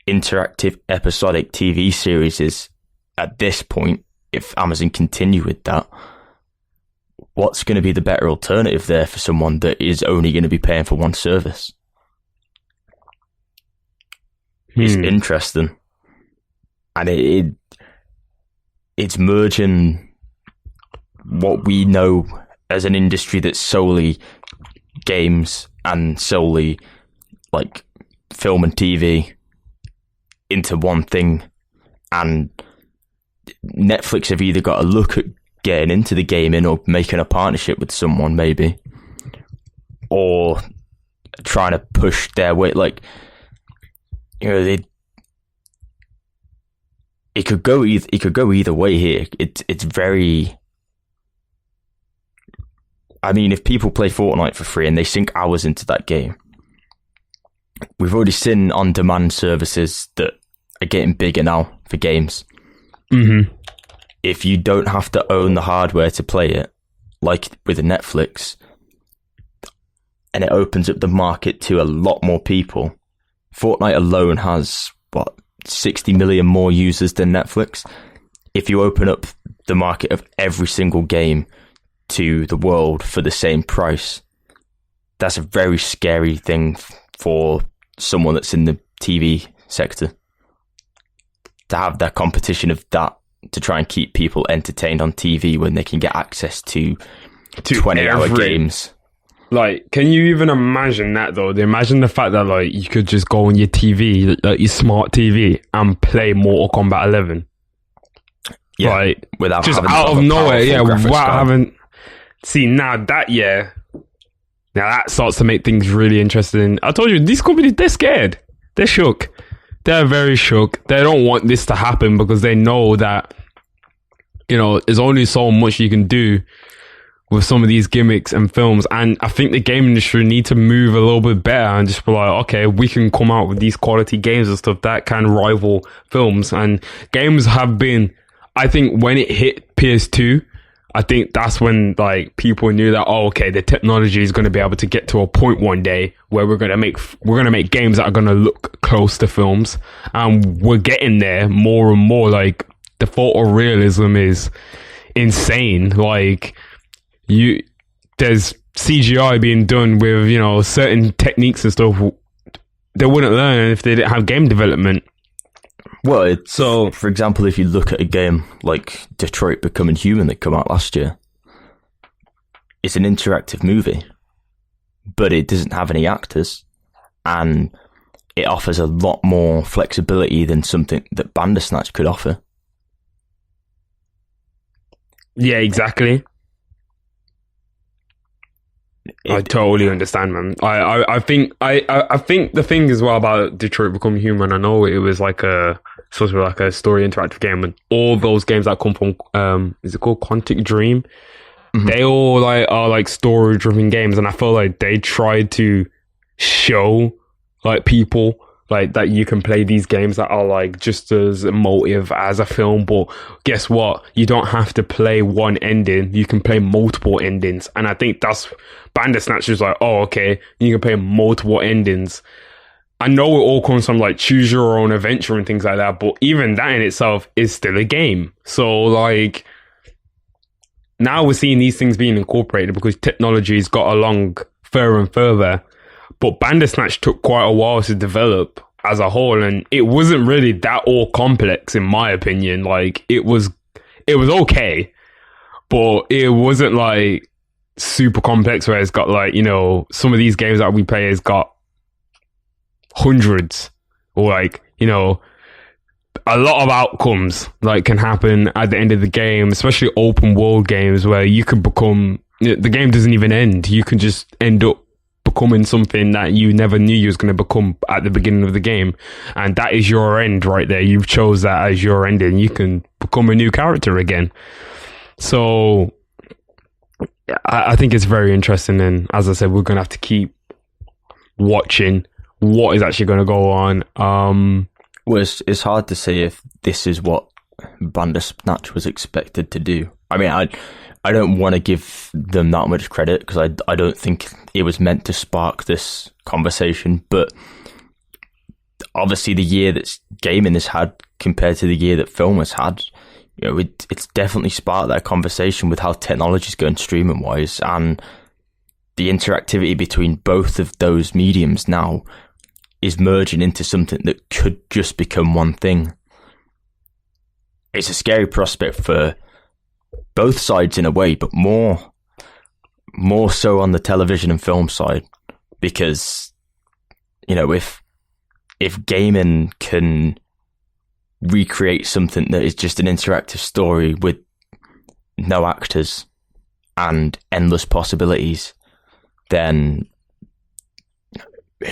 interactive episodic TV series, at this point, if Amazon continue with that, what's going to be the better alternative there for someone that is only going to be paying for one service? It's interesting, and it's merging what we know as an industry that's solely games and solely like film and TV into one thing. And Netflix have either got to look at getting into the gaming or making a partnership with someone maybe, or trying to push their way. Like, you know, it could go either way here. It's very. I mean, if people play Fortnite for free and they sink hours into that game, we've already seen on-demand services that are getting bigger now for games. Mm-hmm. If you don't have to own the hardware to play it, like with a Netflix, and it opens up the market to a lot more people. Fortnite alone has, 60 million more users than Netflix. If you open up the market of every single game to the world for the same price, that's a very scary thing for someone that's in the TV sector, to have that competition of that, to try and keep people entertained on TV when they can get access to 20-hour games. Like, can you even imagine that, though? Imagine the fact that, like, you could just go on your TV, like your smart TV, and play Mortal Kombat 11. Yeah, like, without just having out of nowhere, without card. having... See, now that starts to make things really interesting. I told you, these companies, they're scared. They're shook. They're very shook. They don't want this to happen because they know that, you know, there's only so much you can do with some of these gimmicks and films. And I think the game industry need to move a little bit better and just be like, okay, we can come out with these quality games and stuff that can rival films. And games have been, I think when it hit PS2, I think that's when, like, people knew that, oh, okay, the technology is going to be able to get to a point one day where we're going to make games that are going to look close to films, and we're getting there more and more. Like, the photorealism is insane. Like, there's CGI being done with, you know, certain techniques and stuff they wouldn't learn if they didn't have game development. Well, so for example, if you look at a game like Detroit Becoming Human that came out last year, it's an interactive movie, but it doesn't have any actors, and it offers a lot more flexibility than something that Bandersnatch could offer. Yeah, exactly. I totally understand, man. I think the thing as well about Detroit Become Human, I know it was like a sort of like a story interactive game, and all those games that come from is it called Quantic Dream? Mm-hmm. They all are like story driven games, and I feel like they tried to show like people like that you can play these games that are like just as emotive as a film, but guess what? You don't have to play one ending. You can play multiple endings, and I think that's Bandersnatch is like, oh, okay, you can play multiple endings. I know it all comes from like choose your own adventure and things like that, but even that in itself is still a game. So like now we're seeing these things being incorporated because technology's got along further and further. But Bandersnatch took quite a while to develop as a whole, and it wasn't really that all complex in my opinion. Like it was it was okay, but it wasn't like super complex where it's got like, you know, some of these games that we play has got hundreds, or like, you know, a lot of outcomes like can happen at the end of the game, especially open world games where you could become, the game doesn't even end. You can just end up becoming something that you never knew you was going to become at the beginning of the game, and that is your end right there. You've chose that as your end, and you can become a new character again. So I think it's very interesting, and as I said, we're going to have to keep watching what is actually going to go on. Well, it's hard to say if this is what Bandersnatch was expected to do. I mean, I don't want to give them that much credit because I don't think it was meant to spark this conversation. But obviously, the year that gaming has had compared to the year that film has had, you know, it's definitely sparked that conversation with how technology is going streaming wise, and the interactivity between both of those mediums now is merging into something that could just become one thing. It's a scary prospect for both sides in a way, but more so on the television and film side, because, you know, if gaming can recreate something that is just an interactive story with no actors and endless possibilities, then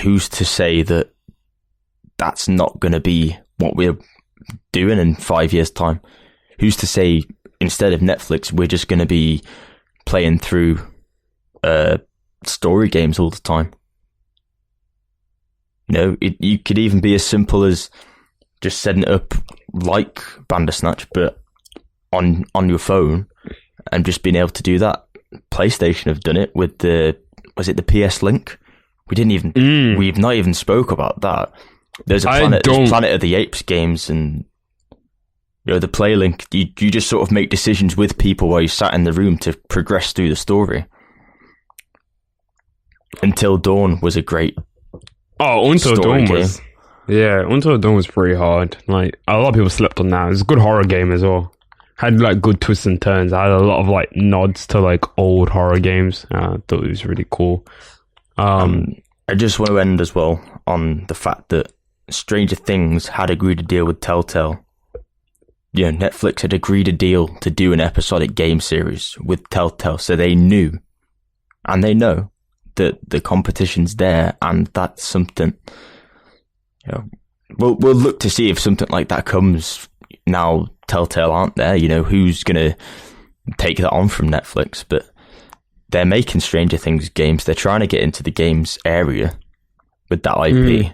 who's to say that that's not going to be what we're doing in 5 years' time? Who's to say instead of Netflix, we're just going to be playing through story games all the time? You know, you could even be as simple as just setting it up like Bandersnatch, but on your phone, and just being able to do that. PlayStation have done it with was it the PS Link? We've not even spoke about that. There's there's Planet of the Apes games, and you know, the PlayLink, you just sort of make decisions with people while you sat in the room to progress through the story. Until Dawn was a great Until Dawn game. Until Dawn was pretty hard. Like, a lot of people slept on that. It was a good horror game as well. Had like good twists and turns. I had a lot of like nods to like old horror games. I thought it was really cool. I just want to end as well on the fact that Stranger Things had agreed a deal with Telltale. You know, Netflix had agreed a deal to do an episodic game series with Telltale, so they knew, and they know, that the competition's there, and that's something, you know, we'll look to see if something like that comes. Now Telltale aren't there, you know, who's going to take that on from Netflix? But they're making Stranger Things games. They're trying to get into the games area with that IP.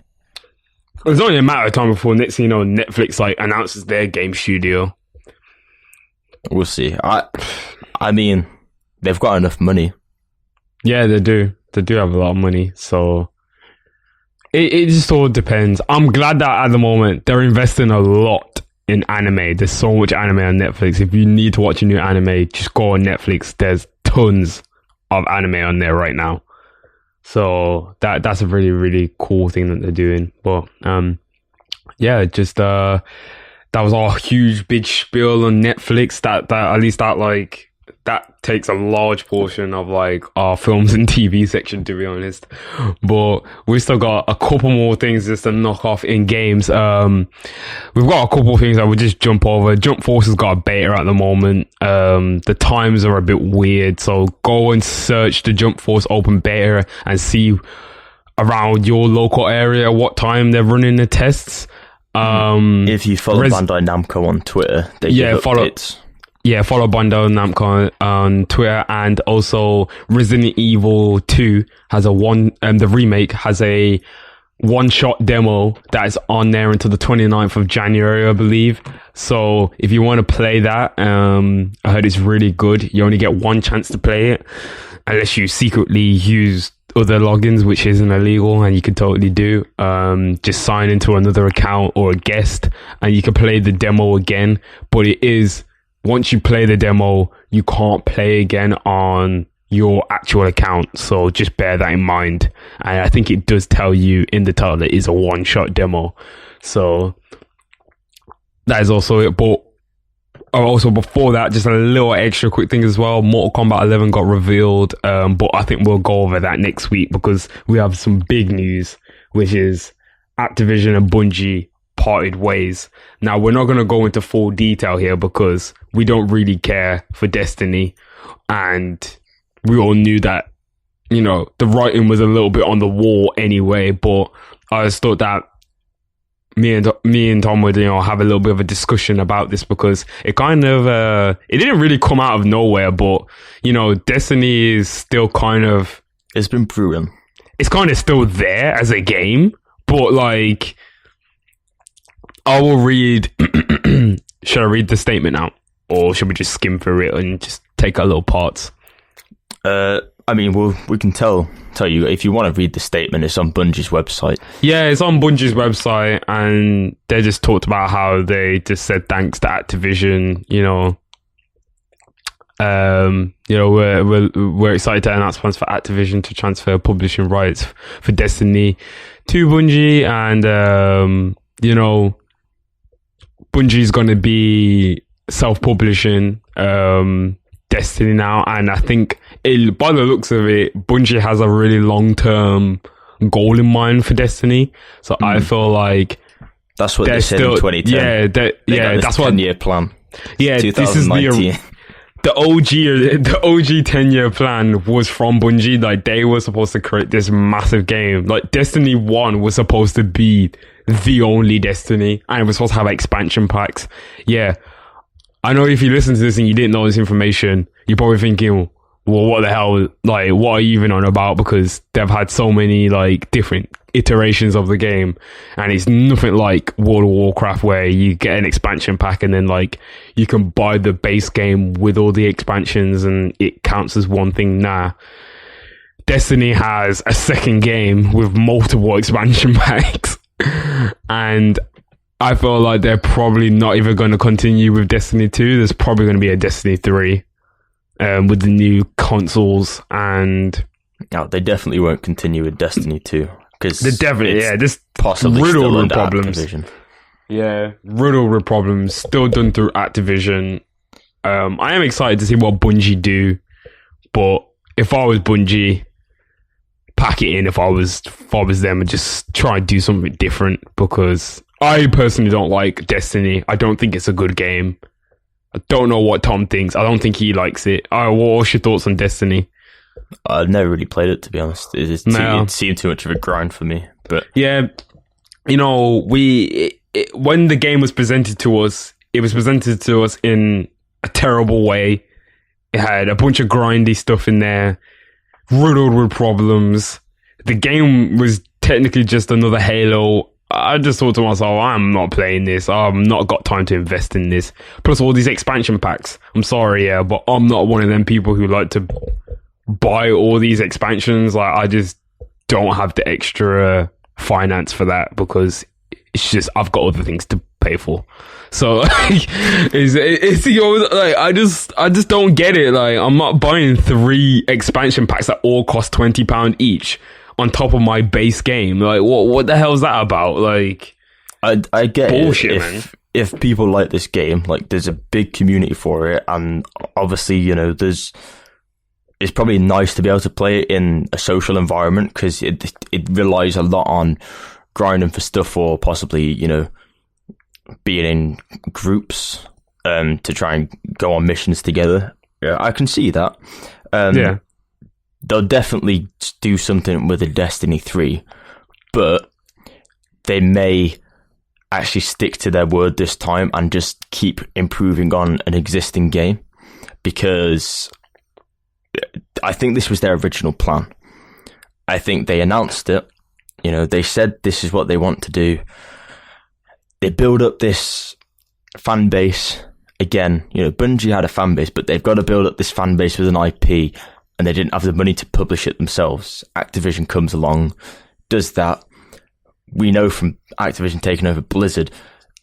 It's only a matter of time before next thing you know, Netflix like announces their game studio. We'll see. I mean, they've got enough money. Yeah, they do. They do have a lot of money. So it just all depends. I'm glad that at the moment they're investing a lot in anime. There's so much anime on Netflix. If you need to watch a new anime, just go on Netflix. There's tons of anime on there right now. So that's a really, really cool thing that they're doing. But yeah, just that was all huge big spiel on Netflix. That at least that like that takes a large portion of like our films and TV section, to be honest. But we've still got a couple more things just to knock off in games. We've got a couple of things that we'll just jump over. Jump Force has got a beta at the moment. The times are a bit weird, so go and search the Jump Force open beta and see around your local area what time they're running the tests. If you follow Bandai Namco on Twitter, they give updates. Follow Bandai Namco on Twitter, and also Resident Evil 2 has the remake has a one-shot demo that is on there until the 29th of January, I believe. So if you want to play that, I heard it's really good. You only get one chance to play it, unless you secretly use other logins, which isn't illegal, and you can totally do. Just sign into another account or a guest, and you can play the demo again. But it is, once you play the demo, you can't play again on your actual account. So just bear that in mind. And I think it does tell you in the title it is a one-shot demo. So that is also it. But Also, before that, just a little extra quick thing as well. Mortal Kombat 11 got revealed, but I think we'll go over that next week because we have some big news, which is Activision and Bungie parted ways. Now, we're not going to go into full detail here because we don't really care for Destiny, and we all knew that, you know, the writing was a little bit on the wall anyway, but I just thought that me and Tom would, you know, have a little bit of a discussion about this because it kind of it didn't really come out of nowhere, but you know, Destiny is still kind of, it's been brewing. It's kind of still there as a game, but like I will read. Should I read the statement out, or should we just skim through it and just take our little parts? I mean, we can tell you if you want to read the statement. It's on Bungie's website. Yeah, it's on Bungie's website, and they just talked about how they just said thanks to Activision. We're excited to announce plans for Activision to transfer publishing rights for Destiny to Bungie, and Bungie's going to be self-publishing Destiny now, and I think by the looks of it, Bungie has a really long-term goal in mind for Destiny. So I feel like that's what they said in 2010. That's what 10-year plan. Yeah, this is the OG 10-year plan was from Bungie. Like, they were supposed to create this massive game. Like, Destiny 1 was supposed to be the only Destiny, and it was supposed to have expansion packs. Yeah. I know if you listen to this and you didn't know this information, you're probably thinking, well, what the hell? Like, what are you even on about? Because they've had so many, like, different iterations of the game, and it's nothing like World of Warcraft where you get an expansion pack and then, like, you can buy the base game with all the expansions and it counts as one thing. Nah. Destiny has a second game with multiple expansion packs, and I feel like they're probably not even going to continue with Destiny 2. There's probably going to be a Destiny 3 with the new consoles, and no, they definitely won't continue with Destiny 2 because they definitely, this possibly riddled still with problems. Activision. Yeah, riddled with problems, still done through Activision. I am excited to see what Bungie do, but if I was Bungie, pack it in. If I was them, and just try and do something different, because I personally don't like Destiny. I don't think it's a good game. I don't know what Tom thinks. I don't think he likes it. What's your thoughts on Destiny? I've never really played it, to be honest. It seemed too much of a grind for me. But yeah, when the game was presented to us, it was presented to us in a terrible way. It had a bunch of grindy stuff in there, riddled with problems. The game was technically just another Halo. I just thought to myself, I'm not playing this. I've not got time to invest in this. Plus all these expansion packs. I'm sorry, but I'm not one of them people who like to buy all these expansions. Like, I just don't have the extra finance for that, because it's just, I've got other things to pay for. So I just don't get it. Like, I'm not buying 3 expansion packs that all cost £20 each on top of my base game. Like, what the hell is that about? Like, I get bullshit, man. If people like this game, like, there's a big community for it, and obviously, it's probably nice to be able to play it in a social environment, because it relies a lot on grinding for stuff, or possibly, being in groups to try and go on missions together. Yeah, I can see that. Yeah. They'll definitely do something with a Destiny 3, but they may actually stick to their word this time and just keep improving on an existing game, because I think this was their original plan. I think they announced it. They said this is what they want to do. They build up this fan base. Again, Bungie had a fan base, but they've got to build up this fan base with an IP, and they didn't have the money to publish it themselves. Activision comes along, does that. We know from Activision taking over Blizzard,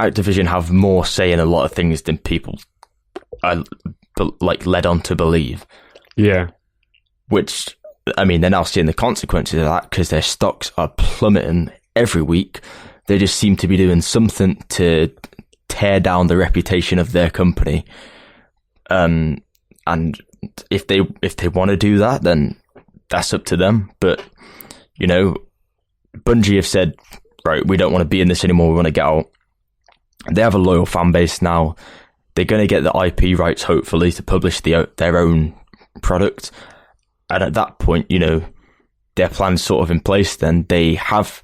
Activision have more say in a lot of things than people are led on to believe. Yeah. Which, I mean, they're now seeing the consequences of that, because their stocks are plummeting every week. They just seem to be doing something to tear down the reputation of their company. And if they want to do that, then that's up to them. But, you know, Bungie have said, right, we don't want to be in this anymore, we want to get out. They have a loyal fan base now. They're going to get the IP rights, hopefully, to publish their own product. And at that point, you know, their plan's sort of in place then. They have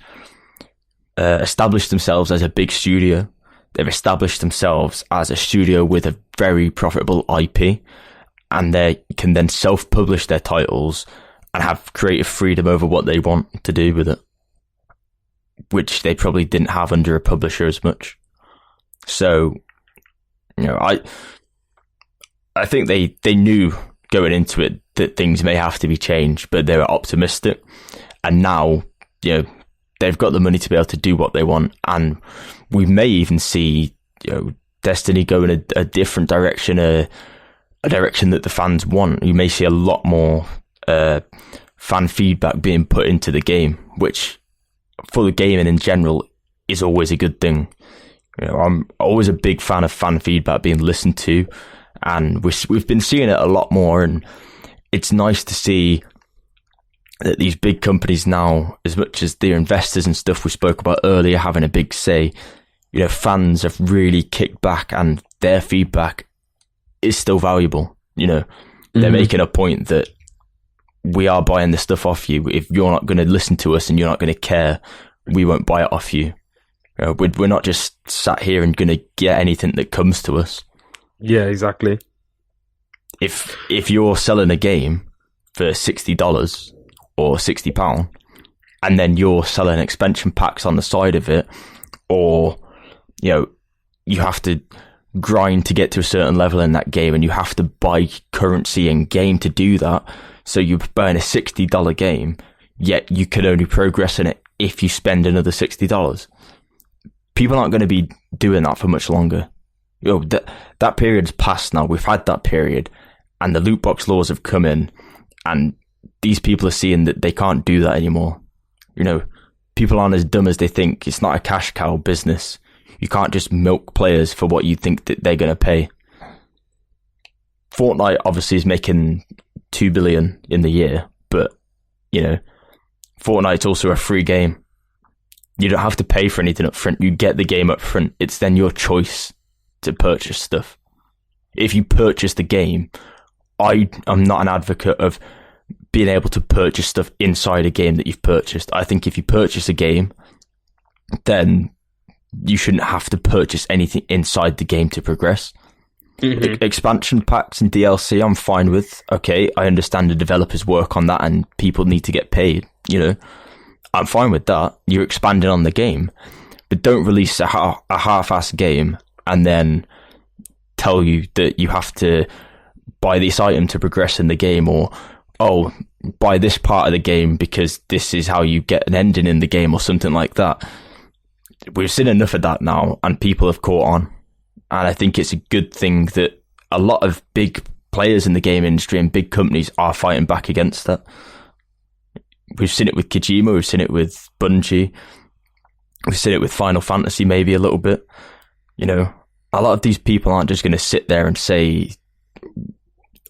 established themselves as a big studio. They've established themselves as a studio with a very profitable IP. And they can then self-publish their titles and have creative freedom over what they want to do with it, which they probably didn't have under a publisher as much. So, you know, I think they knew going into it that things may have to be changed, but they were optimistic. And now, you know, they've got the money to be able to do what they want. And we may even see, you know, Destiny go in a different direction, a direction that the fans want. You may see a lot more fan feedback being put into the game, which for the gaming in general is always a good thing. You know, I'm always a big fan of fan feedback being listened to, and we've been seeing it a lot more, and it's nice to see that these big companies now, as much as their investors and stuff we spoke about earlier having a big say, you know, fans have really kicked back and their feedback is still valuable. You know, they're making a point that we are buying this stuff off you. If you're not going to listen to us and you're not going to care, we won't buy it off you. You know, we're not just sat here and going to get anything that comes to us. Yeah, exactly. If you're selling a game for $60 or £60, and then you're selling expansion packs on the side of it, or, you know, you have to grind to get to a certain level in that game and you have to buy currency in game to do that, so you're buying a $60 game, yet you can only progress in it if you spend another $60. People aren't going to be doing that for much longer. You know, that period's passed now. We've had that period, and the loot box laws have come in, and these people are seeing that they can't do that anymore. You know, people aren't as dumb as they think. It's not a cash cow business. You can't just milk players for what you think that they're going to pay. Fortnite obviously is making $2 billion in the year, but, you know, Fortnite's also a free game. You don't have to pay for anything up front. You get the game up front. It's then your choice to purchase stuff. If you purchase the game, I'm not an advocate of being able to purchase stuff inside a game that you've purchased. I think if you purchase a game, then you shouldn't have to purchase anything inside the game to progress. Expansion packs and DLC, I'm fine with. Okay, I understand the developers work on that and people need to get paid, you know. I'm fine with that. You're expanding on the game, but don't release a half-assed game and then tell you that you have to buy this item to progress in the game, or, oh, buy this part of the game because this is how you get an ending in the game, or something like that. We've seen enough of that now, and people have caught on. And I think it's a good thing that a lot of big players in the game industry and big companies are fighting back against that. We've seen it with Kojima, we've seen it with Bungie, we've seen it with Final Fantasy maybe a little bit. You know, a lot of these people aren't just going to sit there and say,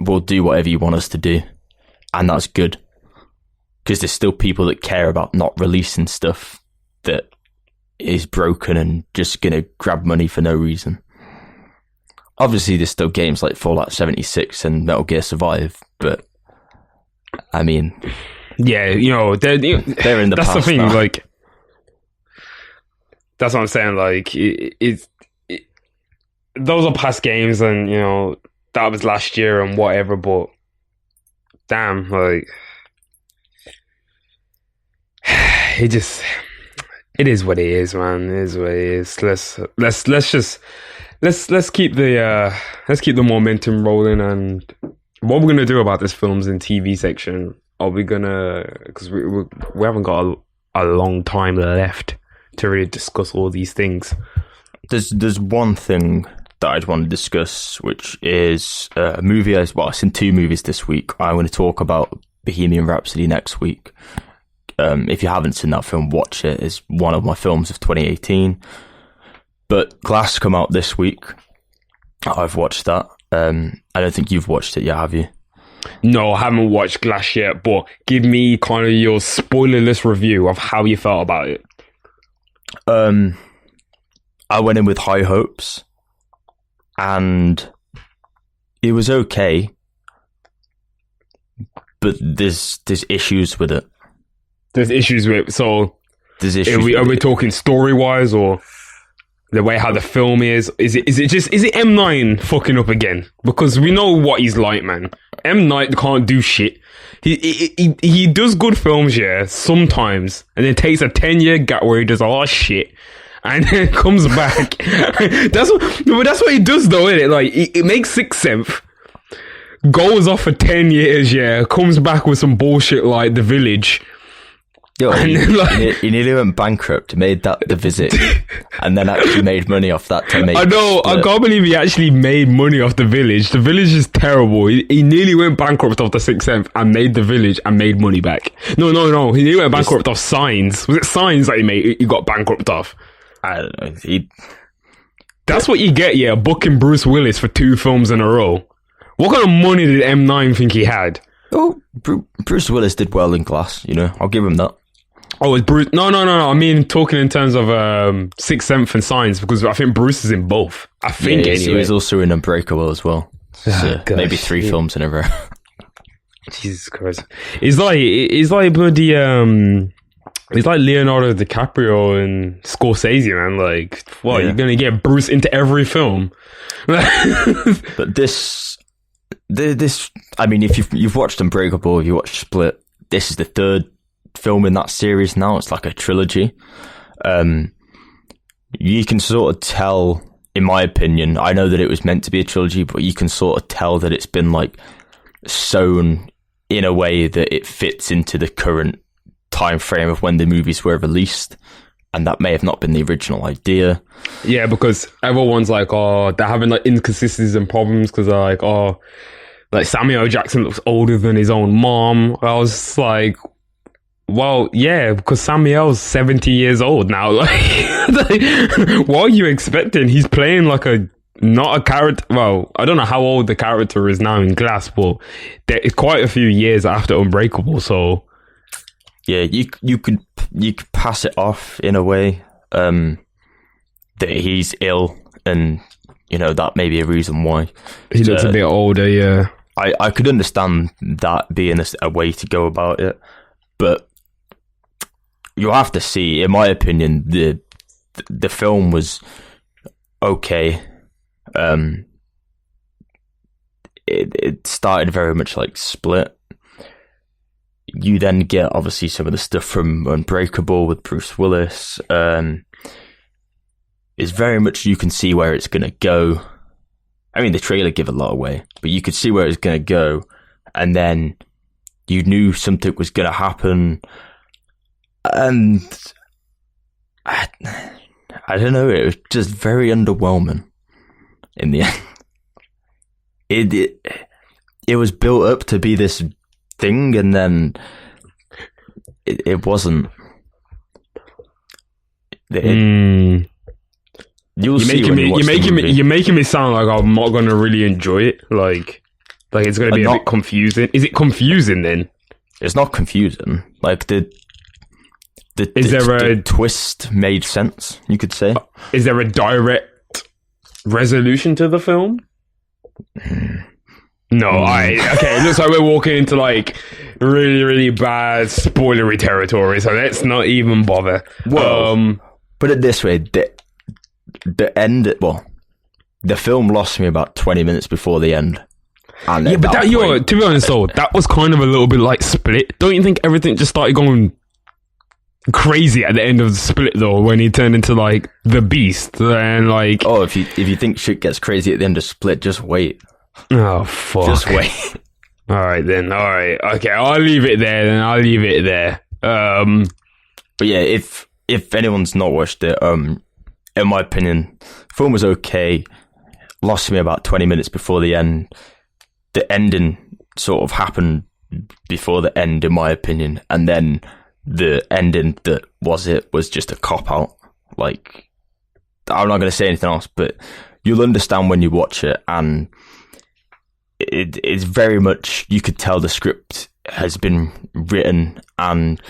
we'll do whatever you want us to do. And that's good. Because there's still people that care about not releasing stuff that is broken and just going to grab money for no reason. Obviously, there's still games like Fallout 76 and Metal Gear Survive, but, I mean... Yeah, you know, they're in the past. That's the thing, now. like, that's what I'm saying, like, those are past games, and, you know, that was last year and whatever, but damn, like, it is what it is, man. It is what it is. Let's keep the momentum rolling. And what we're gonna do about this films and TV section? Are we gonna, because we haven't got a long time left to really discuss all these things. There's one thing that I'd want to discuss, which is a movie. I've seen two movies this week. I want to talk about Bohemian Rhapsody next week. If you haven't seen that film, watch it. It's one of my films of 2018. But Glass come out this week. I've watched that. I don't think you've watched it yet, have you? No, I haven't watched Glass yet, but give me kind of your spoilerless review of how you felt about it. I went in with high hopes, and it was okay, but there's issues with it. There's issues with it, so there's issues. Are we talking story wise or the way how the film is? Is it M9 fucking up again? Because we know what he's like, man. M Night can't do shit. He does good films, yeah, sometimes, and then takes a 10-year gap where he does a lot of shit, and then comes back. That's what he does, though, isn't it? Like it makes Sixth Sense, goes off for 10 years, yeah, comes back with some bullshit like The Village. Yo, he nearly went bankrupt, made that The Visit, and then actually made money off that to make... I know, I can't believe he actually made money off The Village. The Village is terrible. He nearly went bankrupt off The Sixth Sense and made The Village and made money back. No, he nearly went bankrupt off Signs. Was it Signs that he got bankrupt off? I don't know. That's what you get, yeah, booking Bruce Willis for 2 films in a row. What kind of money did M9 think he had? Oh, Bruce Willis did well in Glass, you know, I'll give him that. Oh, it's Bruce. No. I mean, talking in terms of Sixth Sense and Signs, because I think Bruce is in both. I think anyway. He was also in Unbreakable as well. So maybe 3 films in a row. Jesus Christ! It's like bloody it's like Leonardo DiCaprio and Scorsese, man. Like, what? You're gonna get Bruce into every film? But this, I mean, if you've watched Unbreakable, if you watched Split, this is the 3rd film in that series now. It's like a trilogy. You can sort of tell, in my opinion, I know that it was meant to be a trilogy, but you can sort of tell that it's been like sewn in a way that it fits into the current time frame of when the movies were released, and that may have not been the original idea. Yeah, because everyone's like, oh, they're having like inconsistencies and problems because they're like, oh, like Samuel L. Jackson looks older than his own mom. I was just like, well, yeah, because Samuel's 70 years old now. Like, what are you expecting? He's playing like not a character. Well, I don't know how old the character is now in Glass, but it's quite a few years after Unbreakable. So, yeah, you could pass it off in a way that he's ill, and you know that may be a reason why he looks a bit older. Yeah, I could understand that being a way to go about it, but you have to see, in my opinion, the film was okay. It started very much like Split. You then get obviously some of the stuff from Unbreakable with Bruce Willis. It's very much, you can see where it's going to go. I mean, the trailer gave a lot away, but you could see where it's going to go, and then you knew something was going to happen. And I don't know, it was just very underwhelming in the end. It was built up to be this thing, and then it wasn't. You're making me sound like I'm not going to really enjoy it. Like it's going to be a bit confusing. Is it confusing then? It's not confusing. Like the twist made sense, you could say. Is there a direct resolution to the film? No, okay, it looks like we're walking into like really, really bad spoilery territory, so let's not even bother. Well, put it this way, the end, well, the film lost me about 20 minutes before the end. And yeah, but to be honest though, that was kind of a little bit like Split. Don't you think everything just started going crazy at the end of the Split though, when he turned into like the Beast, and like, oh, if you think shit gets crazy at the end of Split, just wait. Oh fuck, just wait. All right, okay, I'll leave it there. But yeah, if anyone's not watched it, in my opinion, the film was okay. Lost me about 20 minutes before the end. The ending sort of happened before the end, in my opinion, and then the ending that was just a cop out. Like, I'm not going to say anything else, but you'll understand when you watch it, and it's very much, you could tell the script has been written and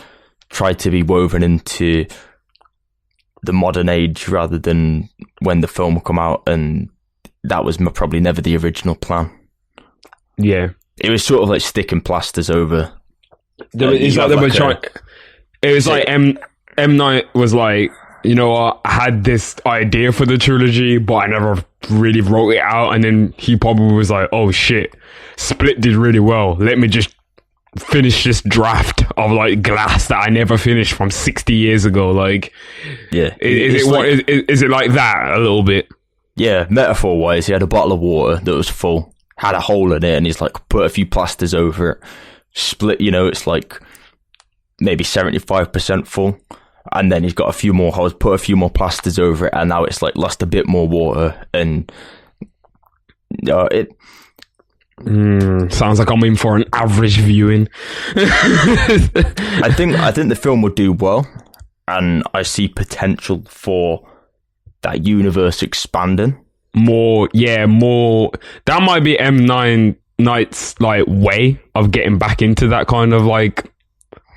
tried to be woven into the modern age rather than when the film come out, and that was probably never the original plan. Yeah. It was sort of like sticking plasters over. It's like they were trying. It was like M Night was like, you know what, I had this idea for the trilogy, but I never really wrote it out. And then he probably was like, oh shit, Split did really well. Let me just finish this draft of like Glass that I never finished from 60 years ago. Like, yeah, is it like that a little bit? Yeah, metaphor wise, he had a bottle of water that was full, had a hole in it, and he's like, put a few plasters over it. Split, you know, it's like maybe 75% full, and then he's got a few more holes, put a few more plasters over it, and now it's like lost a bit more water, and it sounds like I'm in for an average viewing. I think the film will do well, and I see potential for that universe expanding more. That might be Night's like way of getting back into that kind of like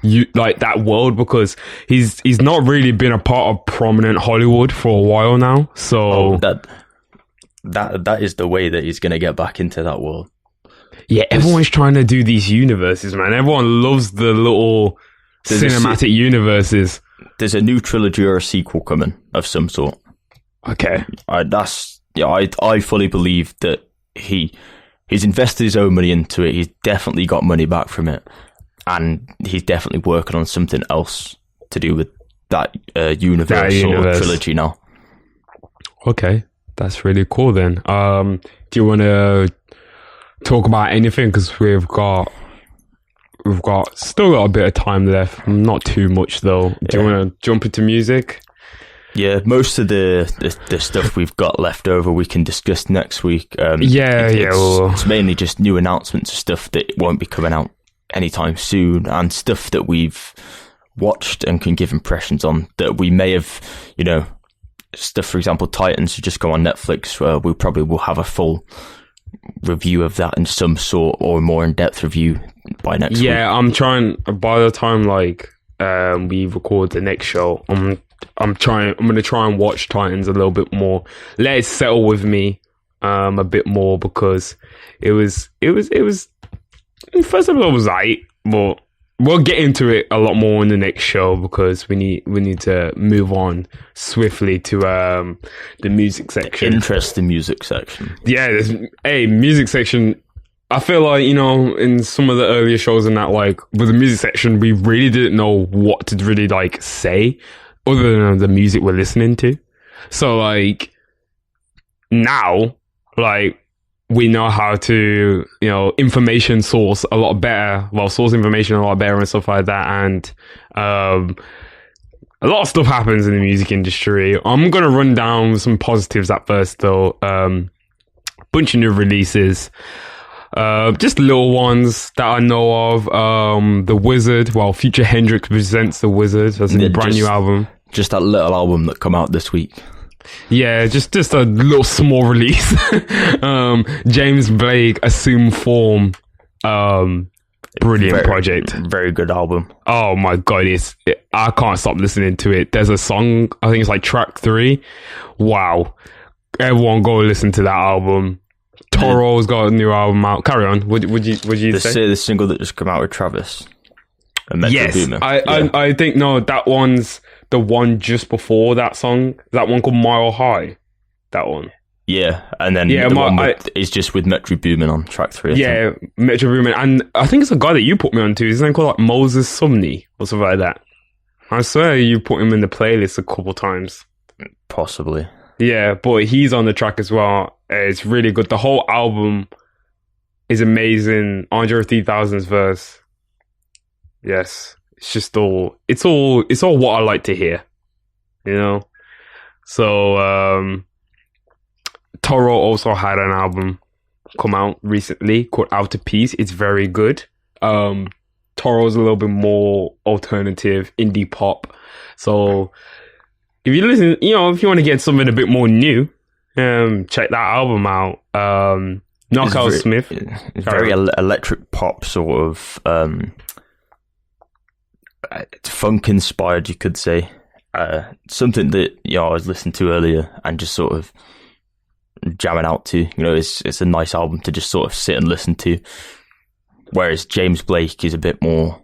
that world, because he's not really been a part of prominent Hollywood for a while now. So that is the way that he's going to get back into that world. Yeah, everyone's trying to do these universes, man. Everyone loves the little cinematic universes. There's a new trilogy or a sequel coming of some sort. Okay, I fully believe that he's invested his own money into it. He's definitely got money back from it, and he's definitely working on something else to do with that universe or trilogy now. Okay, that's really cool then. Do you want to talk about anything, because we've still got a bit of time left, not too much though. Do you want to jump into music? Yeah, most of the stuff we've got left over we can discuss next week. It's mainly just new announcements of stuff that won't be coming out anytime soon, and stuff that we've watched and can give impressions on that we may have, you know, stuff, for example, Titans, who just go on Netflix. We probably will have a full review of that in some sort, or more in-depth review by next week. Yeah, I'm trying, by the time like we record the next show, I'm going to try and watch Titans a little bit more. Let it settle with me a bit more, because it was first of all, it was right, but we'll get into it a lot more in the next show, because we need to move on swiftly to the music section. Interesting music section. Yeah, music section. I feel like, you know, in some of the earlier shows and that, like with the music section, we really didn't know what to really like say other than the music we're listening to. So like now, like, we know how to, you know, information source a lot better. Well, source information a lot better and stuff like that. And a lot of stuff happens in the music industry. I'm going to run down some positives at first, though. Bunch of new releases. Just little ones that I know of. The Wizard. Well, Future Hendrix presents The Wizard. That's a brand new album. Just that little album that come out this week. Yeah, just a little small release. James Blake, Assume Form. Brilliant project. Very good album. Oh my god, I can't stop listening to it. There's a song, I think it's like track 3. Wow. Everyone go listen to that album. Toro's got a new album out. Carry on. Would you say? The single that just came out with Travis. Yes, I think, no, that one's the one just before that song. That one called Mile High. That one. Yeah, and then the one is just with Metro Boomin on track 3. Yeah, Metro Boomin, and I think it's a guy that you put me on to. His name called like Moses Sumney or something like that. I swear you put him in the playlist a couple times. Possibly. Yeah, but he's on the track as well. It's really good. The whole album is amazing. Andre 3000's verse. Yes, it's all what I like to hear, you know. So Toro also had an album come out recently called Outer Peace. It's very good. Toro's a little bit more alternative indie pop, so if you listen, if you want to get something a bit more new, check that album out. Knockout Smith. It's very electric pop, sort of. It's funk inspired, you could say. Something that I was listening to earlier and just sort of jamming out to. It's a nice album to just sort of sit and listen to. Whereas James Blake is a bit more.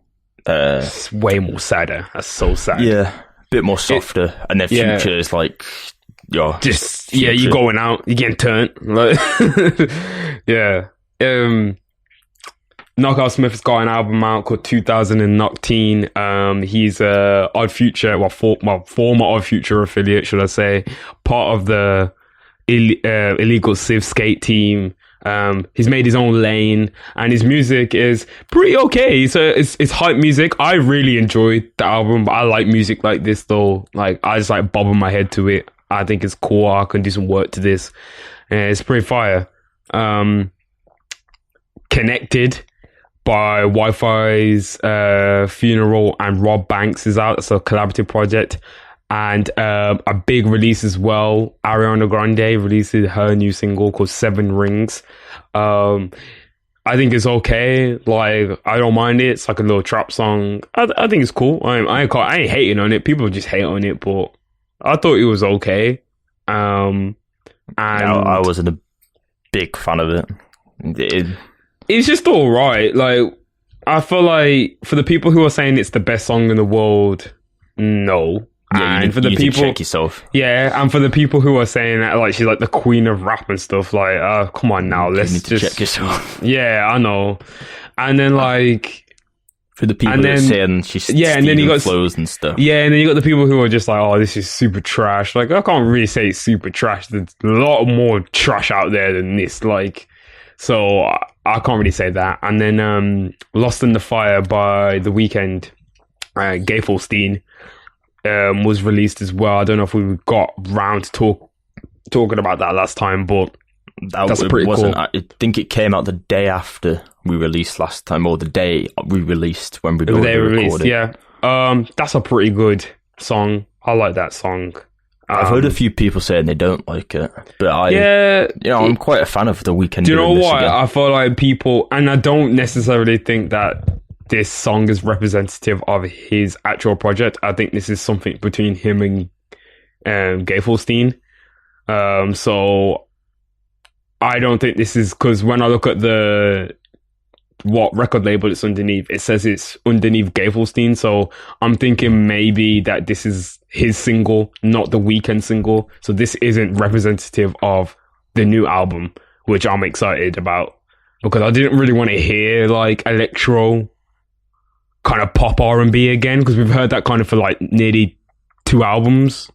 It's way more sadder. That's so sad. Yeah, a bit more softer, and then Future is like. You're going out, you're getting turned. Like, yeah. Knockout Smith's got an album out called 2019. He's Odd Future, former Odd Future affiliate, should I say, part of the illegal Civ skate team. He's made his own lane, and his music is pretty okay. So it's hype music. I really enjoyed the album, but I like music like this though. Like, I just like bobbing my head to it. I think it's cool. I can do some work to this. It's pretty fire. Connected by Wi-Fi's Funeral and Rob Banks is out. It's a collaborative project. And a big release as well. Ariana Grande releases her new single called 7 Rings. I think it's okay. Like, I don't mind it. It's like a little trap song. I think it's cool. I ain't hating on it. People just hate on it, but I thought it was okay. And I wasn't a big fan of it. It's just all right. Like, I feel like for the people who are saying it's the best song in the world, no. Yeah, and for the people, check yourself. Yeah, and for the people who are saying that, like, she's like the queen of rap and stuff, like, come on now, let's just check yourself. Yeah, I know. And then like. For the people that are saying she's stealing flows and stuff. Yeah, and then you got the people who are just like, oh, this is super trash. Like, I can't really say it's super trash. There's a lot more trash out there than this. Like, so I can't really say that. And then Lost in the Fire by The Weeknd, Gafelstein, was released as well. I don't know if we got round to talking about that last time, but that's pretty cool. I think it came out the day after we released last time, or the day we released when we recorded. Yeah, that's a pretty good song. I like that song. I've heard a few people saying they don't like it, but I'm quite a fan of The Weeknd. Do you know what? I feel like people, and I don't necessarily think that this song is representative of his actual project. I think this is something between him and Gafelstein. So I don't think this is, because when I look at what record label it's underneath, it says it's underneath Gafelstein. So I'm thinking maybe that this is his single, not the Weeknd single. So this isn't representative of the new album, which I'm excited about, because I didn't really want to hear like electro kind of pop R&B again, because we've heard that kind of for like nearly 2 albums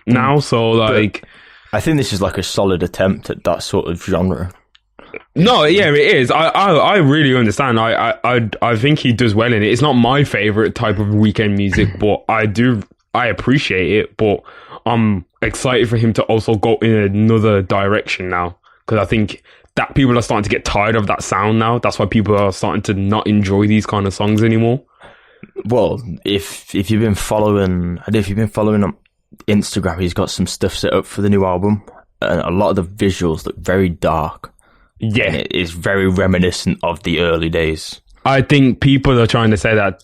now. So like, I think this is like a solid attempt at that sort of genre. No, yeah, it is. I really understand. I think he does well in it. It's not my favorite type of Weeknd music, but I appreciate it. But I'm excited for him to also go in another direction now, because I think that people are starting to get tired of that sound now. That's why people are starting to not enjoy these kind of songs anymore. Well, if you've been following, on Instagram, he's got some stuff set up for the new album, and a lot of the visuals look very dark. Yeah, and it is very reminiscent of the early days. I think people are trying to say that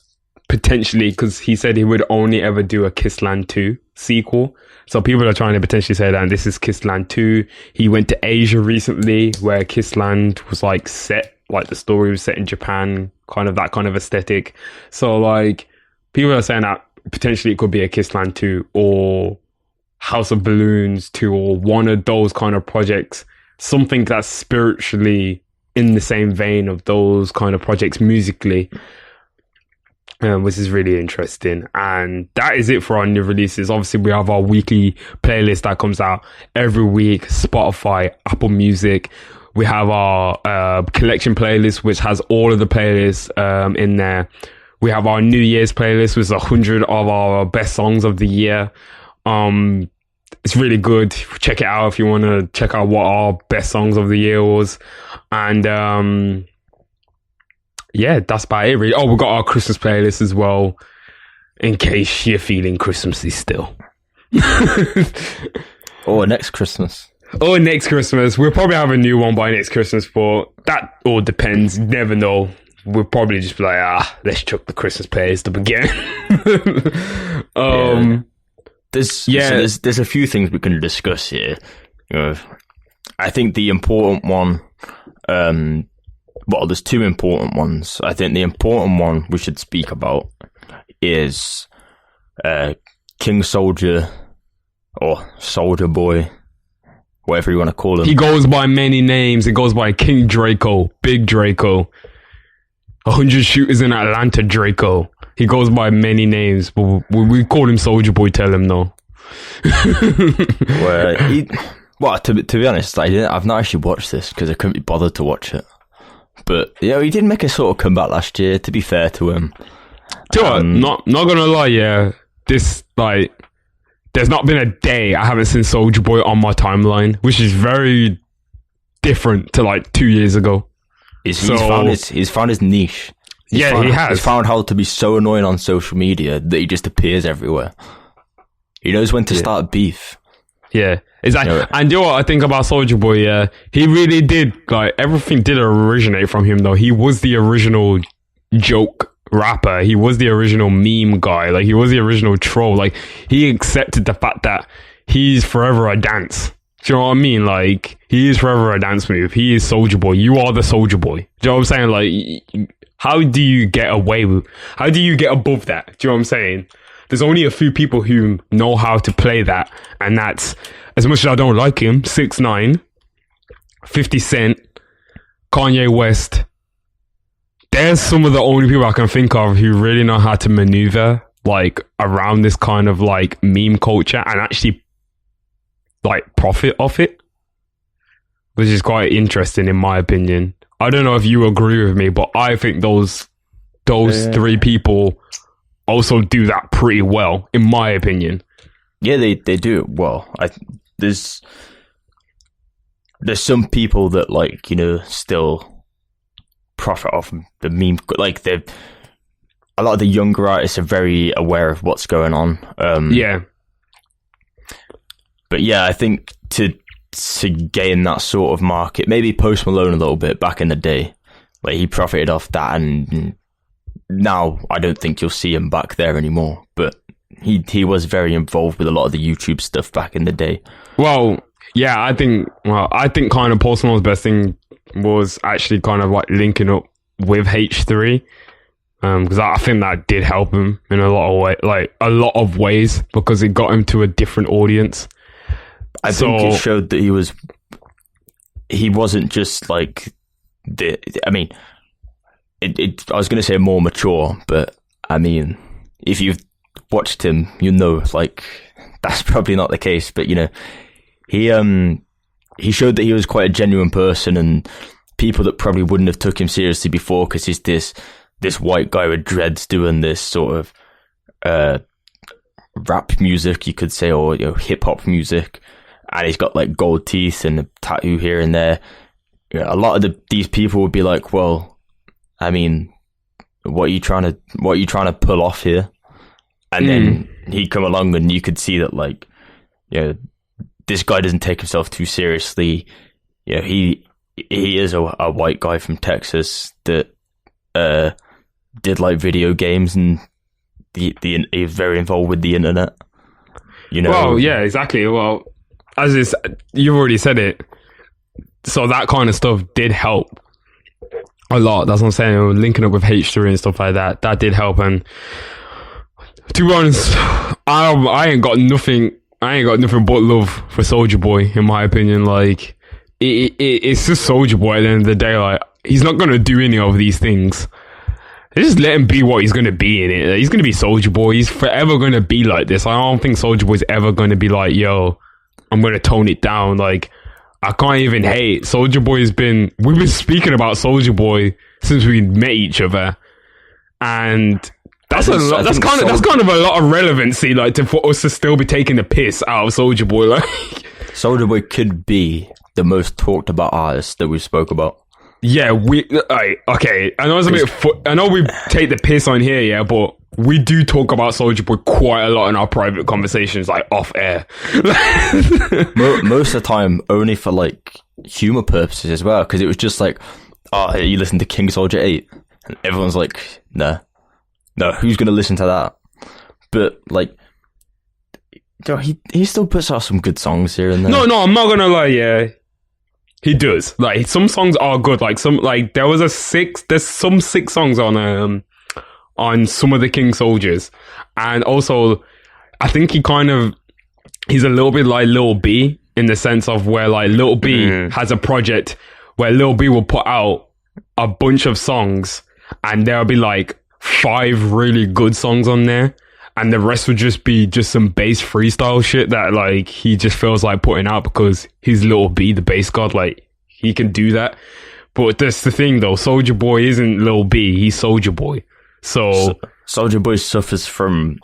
potentially, because he said he would only ever do a Kissland 2 sequel. So people are trying to potentially say that this is Kissland 2. He went to Asia recently, where Kissland was like set, like the story was set in Japan, kind of that kind of aesthetic. So like, people are saying that potentially it could be a Kissland 2 or House of Balloons 2, or one of those kind of projects. Something that's spiritually in the same vein of those kind of projects musically, which is really interesting. And that is it for our new releases. Obviously, we have our weekly playlist that comes out every week, Spotify, Apple Music. We have our collection playlist, which has all of the playlists in there. We have our New Year's playlist, which is 100 of our best songs of the year. It's really good. Check it out if you want to check out what our best songs of the year was. And yeah, that's about it really. Oh, we've got our Christmas playlist as well, in case you're feeling Christmassy still. Or next Christmas. Or next Christmas. We'll probably have a new one by next Christmas, but that all depends. You never know. We'll probably just be like, let's chuck the Christmas playlist up again. There's a few things we can discuss here. I think the important one, there's two important ones. I think the important one we should speak about is King Soldier, or Soldier Boy, whatever you want to call him. He goes by many names. He goes by King Draco, Big Draco, 100 shooters in Atlanta Draco. He goes by many names, but we call him Soldier Boy. Tell him no. To be honest, I've not actually watched this because I couldn't be bothered to watch it. But he did make a sort of comeback last year. To be fair to him, not gonna lie, this there's not been a day I haven't seen Soldier Boy on my timeline, which is very different to 2 years ago. He's found his niche. He has. He's found how to be so annoying on social media that he just appears everywhere. He knows when to start beef. Yeah, exactly. And you know what I think about Soldier Boy? Yeah, he really did, everything did originate from him, though. He was the original joke rapper. He was the original meme guy. He was the original troll. He accepted the fact that he's forever a dance. Do you know what I mean? He is forever a dance move. He is Soldier Boy. You are the Soldier Boy. Do you know what I'm saying? How do you get how do you get above that? Do you know what I'm saying? There's only a few people who know how to play that, and that's, as much as I don't like him, 6ix9ine, 50 Cent, Kanye West. There's some of the only people I can think of who really know how to maneuver around this kind of meme culture and actually profit off it, which is quite interesting in my opinion. I don't know if you agree with me, but I think those three people also do that pretty well, in my opinion. Yeah, they do it well. There's some people that still profit off the meme. A lot of the younger artists are very aware of what's going on. But yeah, I think to gain that sort of market, maybe Post Malone a little bit back in the day, he profited off that, and now I don't think you'll see him back there anymore. But he was very involved with a lot of the YouTube stuff back in the day. Well, yeah, I think kind of Post Malone's best thing was actually kind of linking up with H3, because I think that did help him in a lot of ways, because it got him to a different audience. I think it showed that he wasn't just I was going to say more mature, but I mean, if you've watched him, that's probably not the case. But he showed that he was quite a genuine person, and people that probably wouldn't have took him seriously before, because he's this white guy with dreads doing this sort of rap music, you could say, or hip hop music, and he's got gold teeth and a tattoo here and there. A lot of these people would be like, well, I mean, what are you trying to pull off here? And then he'd come along, and you could see that this guy doesn't take himself too seriously. He is a white guy from Texas that did video games, and he's very involved with the internet. Well, yeah, exactly. Well, you've already said it. So that kind of stuff did help a lot. That's what I'm saying. Linking up with H3 and stuff like that, that did help. And to be honest, I ain't got nothing but love for Soldier Boy, in my opinion. It's just Soldier Boy at the end of the day. He's not gonna do any of these things. Just let him be what he's gonna be in it. He's gonna be Soldier Boy. He's forever gonna be like this. I don't think Soldier Boy's ever gonna be yo, I'm gonna tone it down. I can't even hate. Soldier Boy we've been speaking about Soldier Boy since we met each other, and that's kind of a lot of relevancy, for us to still be taking the piss out of Soldier Boy. Soldier Boy could be the most talked about artist that we spoke about. Yeah, okay. I know it's a bit. I know we take the piss on here, yeah, but we do talk about Soulja Boy quite a lot in our private conversations, like off air. Most of the time, only for like humor purposes as well, because it was just like, oh, you listen to King Soldier 8, and everyone's like, no, who's gonna listen to that? But like, he still puts out some good songs here and there. No, I'm not gonna lie. Yeah, he does. Like some songs are good. Like there's some sick songs on some of the King Soldiers, and also I think he's a little bit like Lil B in the sense of where like Lil B has a project where Lil B will put out a bunch of songs, and there'll be like 5 really good songs on there, and the rest would just be just some bass freestyle shit that like he just feels like putting out because he's Lil B, the bass god. Like he can do that. But that's the thing though, Soulja Boy isn't Lil B, he's Soulja Boy. So Soulja Boy suffers from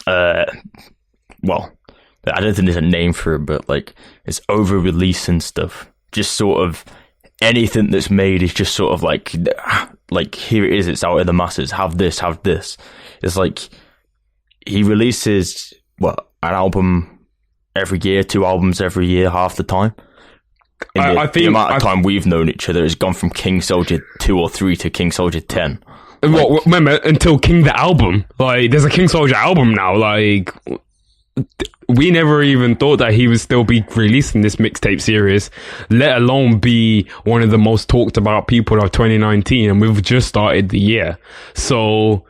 well, I don't think there's a name for it, but like it's over releasing stuff. Just sort of anything that's made is just sort of like here it is, it's out in the masses. Have this. It's like he releases an album every year, 2 albums every year, half the time. I think the amount of time we've known each other has gone from King Soldier 2 or 3 to King Soldier 10. Well, remember, until King the album. Like, there's a King Soldier album now. Like, we never even thought that he would still be releasing this mixtape series, let alone be one of the most talked about people of 2019, and we've just started the year. So,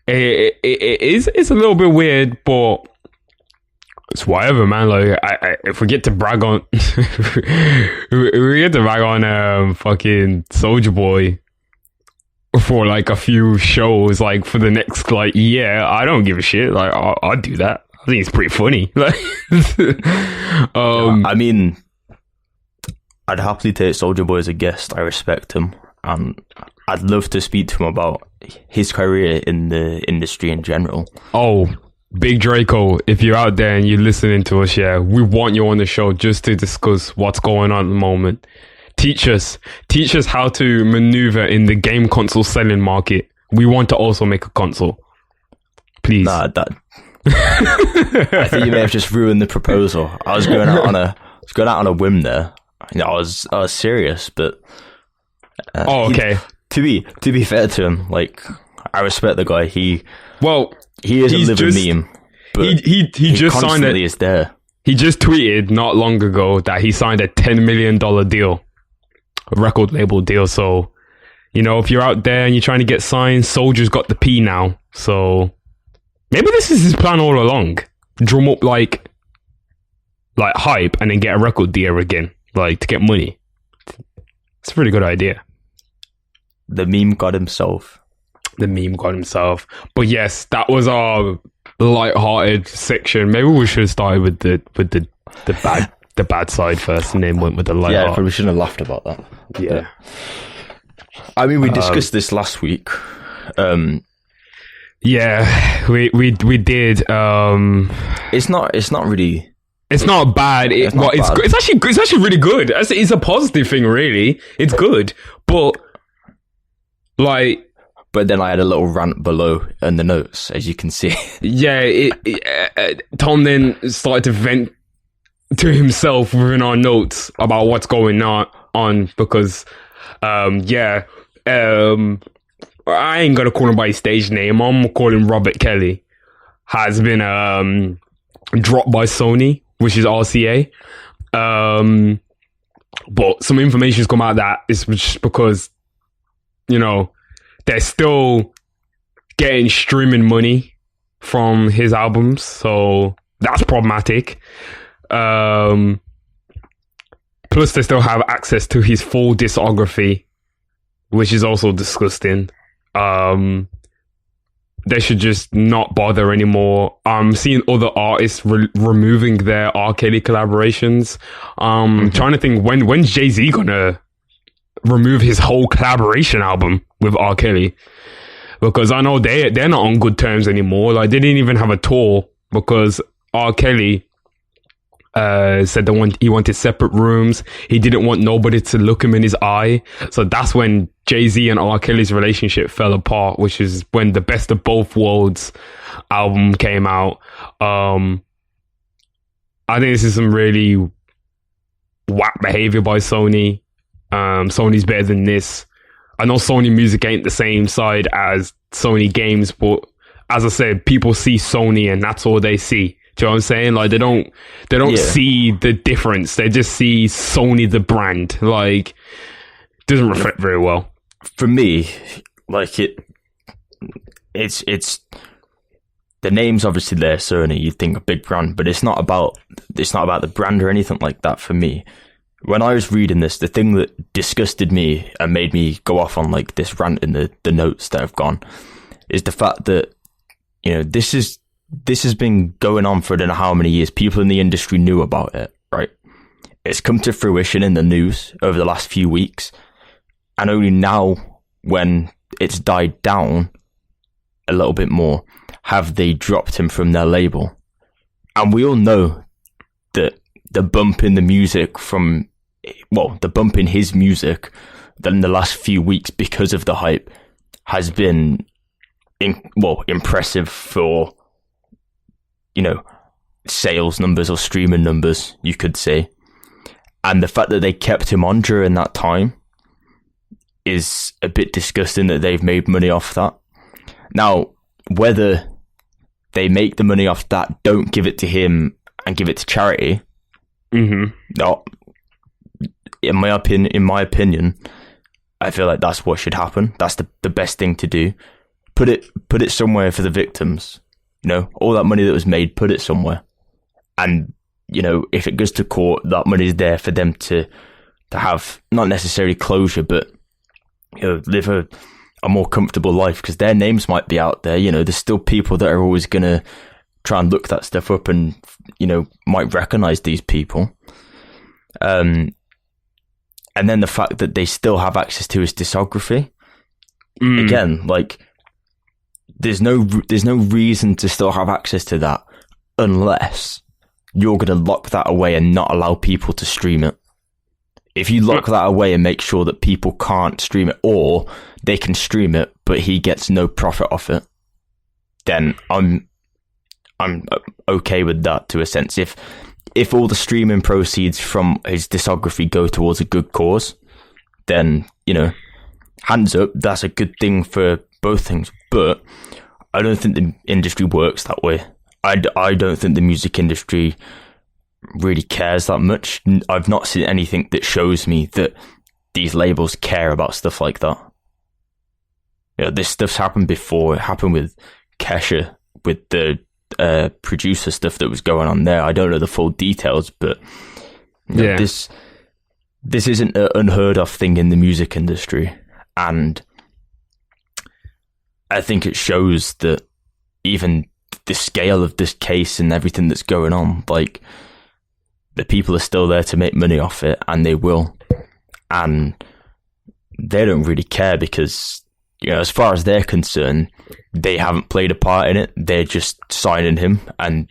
it's a little bit weird, but it's whatever, man. Like, if we get to brag on, fucking Soulja Boy for like a few shows, like for the next like year, I don't give a shit. Like, I'll do that. I think it's pretty funny. Like, I mean, I'd happily take Soulja Boy as a guest. I respect him, and I'd love to speak to him about his career in the industry in general. Oh, Big Draco, if you're out there and you're listening to us, yeah, we want you on the show just to discuss what's going on at the moment. Teach us how to maneuver in the game console selling market. We want to also make a console. Please. Nah, I think you may have just ruined the proposal. I was going out on a whim there. You know, I was serious, but okay. To be fair to him, like, I respect the guy. He is a living meme. But he just signed it. Is there. He just tweeted not long ago that he signed a $10 million deal, a record label deal. So, you know, if you're out there and you're trying to get signed, Soldier's got the P now. So maybe this is his plan all along. Drum up like hype and then get a record deal again, like to get money. It's a pretty good idea. The meme got himself. But yes, that was our light-hearted section. Maybe we should have started with the bad side first, and then went with the light. Yeah, probably shouldn't have laughed about that. Yeah, I mean, we discussed this last week. Yeah, we did. It's not really. It's not bad. It's actually really good. It's a positive thing, really. It's good, but like. But then I had a little rant below in the notes, as you can see. Yeah, Tom then started to vent to himself within our notes about what's going on because, I ain't gonna call him by his stage name. I'm gonna call him Robert Kelly. Has been dropped by Sony, which is RCA. But some information's come out that it's just because, you know, they're still getting streaming money from his albums, so that's problematic. Plus, they still have access to his full discography, which is also disgusting. They should just not bother anymore. I'm seeing other artists removing their R. Kelly collaborations. Trying to think when's Jay-Z gonna remove his whole collaboration album with R. Kelly, because I know they're not on good terms anymore. Like, they didn't even have a tour because R. Kelly said he wanted separate rooms. He didn't want nobody to look him in his eye. So that's when Jay-Z and R. Kelly's relationship fell apart, which is when the Best of Both Worlds album came out. I think this is some really whack behavior by Sony. Sony's better than this. I know Sony music ain't the same side as Sony games, but as I said, people see Sony and that's all they see. Do you know what I'm saying? Like, they don't see the difference. They just see Sony the brand. Like, it doesn't reflect very well. For me, like it's the name's obviously there, Sony. You think a big brand, but it's not about the brand or anything like that. For me, when I was reading this, the thing that disgusted me and made me go off on like this rant in the notes that have gone is the fact that, you know, this has been going on for I don't know how many years. People in the industry knew about it, right? It's come to fruition in the news over the last few weeks, and only now, when it's died down a little bit more, have they dropped him from their label. And we all know that the bump in the music the bump in his music in the last few weeks because of the hype has been impressive for, you know, sales numbers or streaming numbers, you could say. And the fact that they kept him on during that time is a bit disgusting, that they've made money off that. Now, whether they make the money off that, don't give it to him and give it to charity, no, in my opinion, I feel like that's what should happen. That's the best thing to do. Put it somewhere for the victims. You know, all that money that was made, put it somewhere. And, you know, if it goes to court, that money is there for them to have, not necessarily closure, but, you know, live a more comfortable life, because their names might be out there. You know, there's still people that are always going to try and look that stuff up and, you know, might recognize these people. And then the fact that they still have access to his discography. Again, like, there's no reason to still have access to that unless you're going to lock that away and not allow people to stream it. If you lock that away and make sure that people can't stream it, or they can stream it but he gets no profit off it, then I'm okay with that to a sense. If all the streaming proceeds from his discography go towards a good cause, then, you know, hands up, that's a good thing for both things. But I don't think the industry works that way. I don't think the music industry really cares that much. I've not seen anything that shows me that these labels care about stuff like that. You know, this stuff's happened before. It happened with Kesha, with the producer stuff that was going on there. I don't know the full details, but you know, this isn't an unheard of thing in the music industry. And I think it shows that even the scale of this case and everything that's going on, like, the people are still there to make money off it, and they will. And they don't really care because, you know, as far as they're concerned, they haven't played a part in it. They're just signing him, and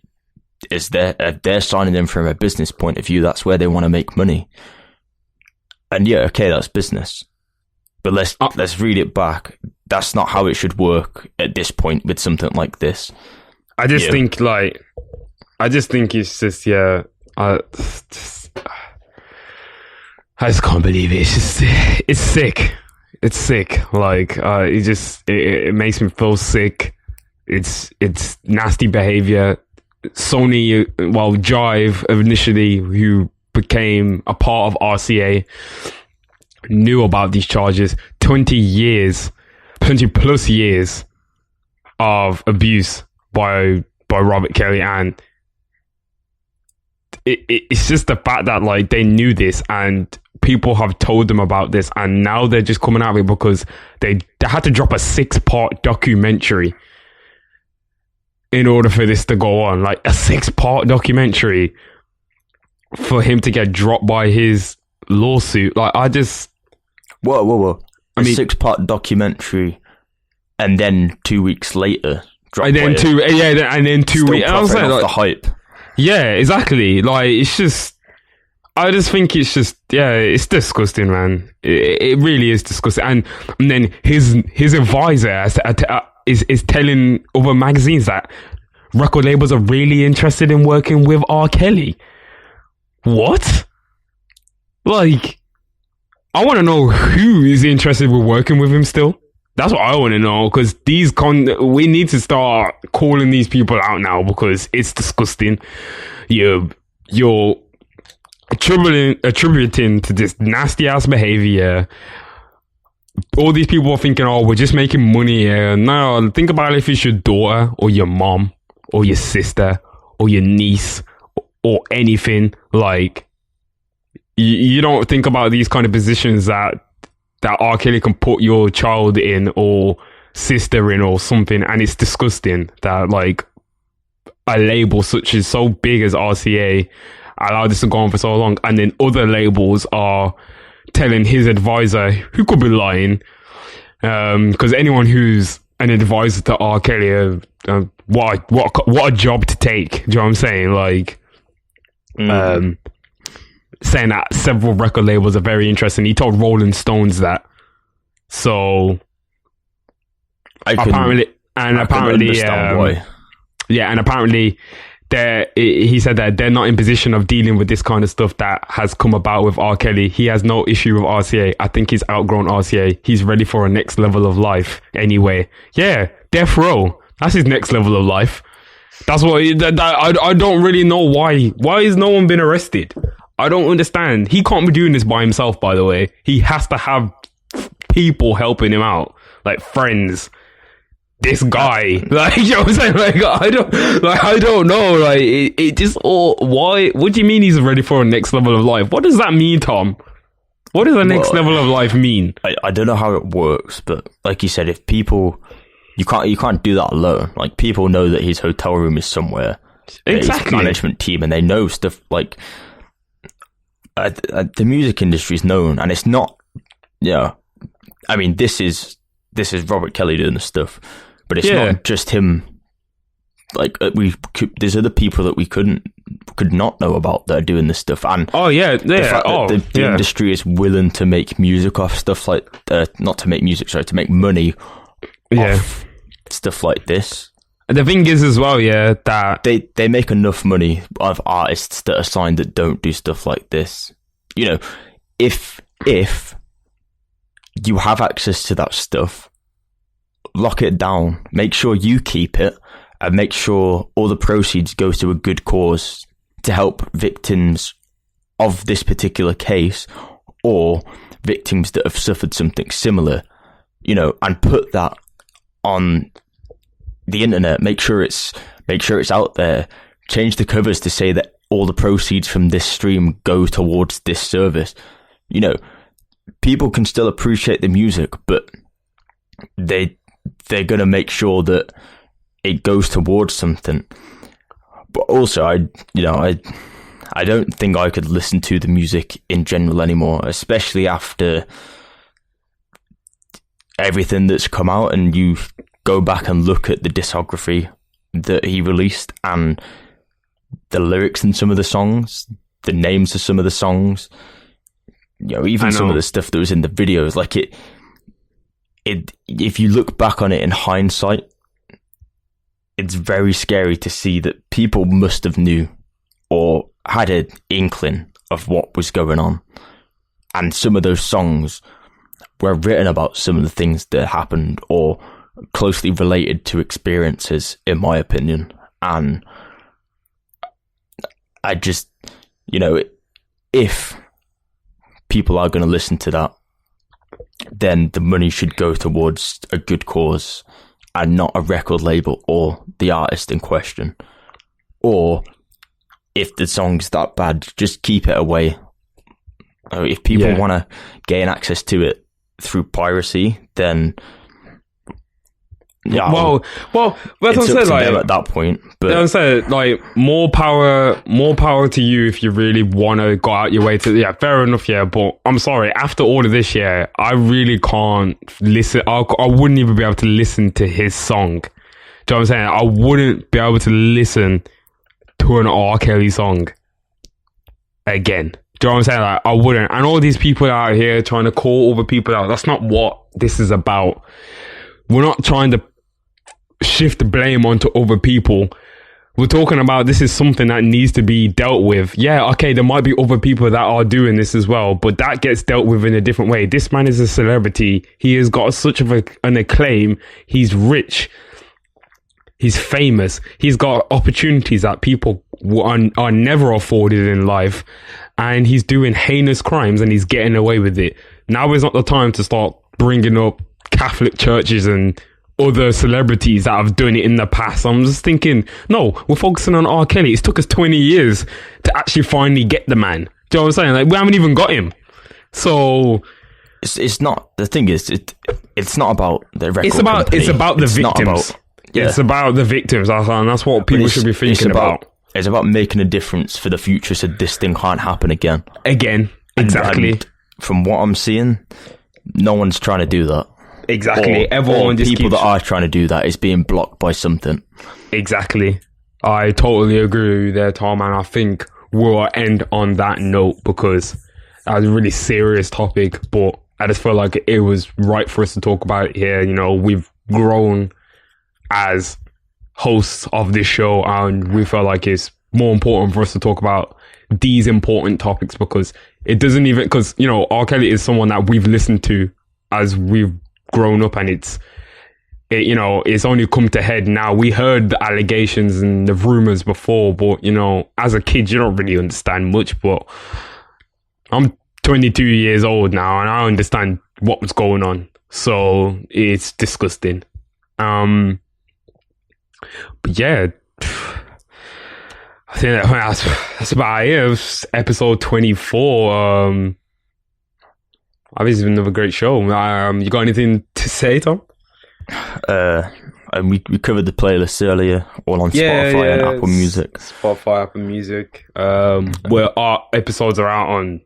they're signing him from a business point of view. That's where they want to make money. And yeah, okay, that's business. But let's read it back. That's not how it should work at this point with something like this. I just think it's just, yeah. I just can't believe it. It's sick. It's sick. Like, it makes me feel sick. It's nasty behavior. Sony, Jive initially, who became a part of RCA, knew about these charges. 20 plus years of abuse by Robert Kelly, and it's just the fact that, like, they knew this and people have told them about this, and now they're just coming out of it because they had to drop a 6-part documentary in order for this to go on. Like, a 6-part documentary for him to get dropped by his lawsuit. Like, I just... Whoa. I mean, 6-part documentary, and then 2 weeks later... And then 2 weeks... I was like, the hype. Yeah, exactly. Like, it's just, I just think it's just, yeah, it's disgusting, man. It really is disgusting. And then his advisor is telling other magazines that record labels are really interested in working with R. Kelly. What? Like, I want to know who is interested with working with him still. That's what I want to know, because we need to start calling these people out now, because it's disgusting. You're attributing to this nasty ass behavior. All these people are thinking, oh, we're just making money here. No, think about it, if it's your daughter or your mom or your sister or your niece or anything. Like, you don't think about these kind of positions that R. Kelly can put your child in or sister in or something, and it's disgusting that, like, a label such as so big as RCA allowed this to go on for so long, and then other labels are telling his advisor, who could be lying, because anyone who's an advisor to R. Kelly, what a job to take. Do you know what I'm saying? Like, saying that several record labels are very interested. He told Rolling Stones that. So apparently, he said that they're not in position of dealing with this kind of stuff that has come about with R. Kelly. He has no issue with RCA. I think he's outgrown RCA. He's ready for a next level of life anyway. Yeah, Death Row. That's his next level of life. That's what I don't really know why has no one been arrested. I don't understand. He can't be doing this by himself, by the way. He has to have people helping him out, like friends. This guy, like, you know what I'm saying? Like, I don't know. Like, it just why? What do you mean he's ready for a next level of life? What does that mean, Tom? What does the next level of life mean? I don't know how it works, but like you said, if people, you can't do that alone. Like, people know that his hotel room is somewhere. Exactly. His management team, and they know stuff like. The music industry is known, and it's not. Yeah, I mean, this is Robert Kelly doing the stuff, but it's not just him. Like, there's other people that we could not know about that are doing this stuff, and the fact that the industry is willing to make music off stuff like not to make music, sorry, to make money off stuff like this. The thing is as well, that they make enough money of artists that are signed that don't do stuff like this. You know, if you have access to that stuff, lock it down, make sure you keep it, and make sure all the proceeds go to a good cause to help victims of this particular case or victims that have suffered something similar, you know, and put that on the internet. Make sure it's out there. Change the covers to say that all the proceeds from this stream go towards this service. You know, people can still appreciate the music, but they're gonna make sure that it goes towards something. But also, I don't think I could listen to the music in general anymore, especially after everything that's come out, and you go back and look at the discography that he released and the lyrics in some of the songs, the names of some of the songs, you know, even some of the stuff that was in the videos. Like, it if you look back on it in hindsight, it's very scary to see that people must have knew or had an inkling of what was going on. And some of those songs were written about some of the things that happened or closely related to experiences, in my opinion. And I just, you know, if people are going to listen to that, then the money should go towards a good cause and not a record label or the artist in question. Or if the song's that bad, just keep it away. If people want to gain access to it through piracy, then well, that's what I'm saying. Like, at that point, but I'm saying, like, more power to you if you really want to go out your way to. Yeah, fair enough. Yeah, but I'm sorry. After all of this, I really can't listen. I wouldn't even be able to listen to his song. Do you know what I'm saying? I wouldn't be able to listen to an R. Kelly song again. Do you know what I'm saying? Like, I wouldn't. And all these people out here trying to call other people out, that's not what this is about. We're not trying to shift the blame onto other people. We're talking about this is something that needs to be dealt with. Yeah, okay, there might be other people that are doing this as well, but that gets dealt with in a different way. This man is a celebrity. He has got such of an acclaim. He's rich. He's famous. He's got opportunities that people are never afforded in life. And he's doing heinous crimes and he's getting away with it. Now is not the time to start bringing up Catholic churches and other celebrities that have done it in the past. I'm just thinking, no, we're focusing on R. Kelly. It took us 20 years to actually finally get the man. Do you know what I'm saying? Like, we haven't even got him. So it's not, the thing is, it's not about the record it's about company. It's about the victims. It's about the victims, and that's what people should be thinking about. It's about making a difference for the future so this thing can't happen again. Exactly. And from what I'm seeing, no one's trying to do that. Exactly. Everyone just people that are trying to do that is being blocked by something. Exactly. I totally agree with you there, Tom, and I think we'll end on that note because that was a really serious topic, but I just felt like it was right for us to talk about it here. You know, we've grown as hosts of this show, and we felt like it's more important for us to talk about these important topics because it doesn't even, because, you know, R. Kelly is someone that we've listened to as we've grown up, and it's only come to head now. We heard the allegations and the rumors before, but, you know, as a kid, you don't really understand much, but I'm 22 years old now and I understand what was going on. So it's disgusting. But yeah, I think that's about it. It was episode 24. Obviously, another great show. You got anything to say, Tom? And we covered the playlists earlier, all on Spotify and Apple Music. Spotify, Apple Music. Where our episodes are out on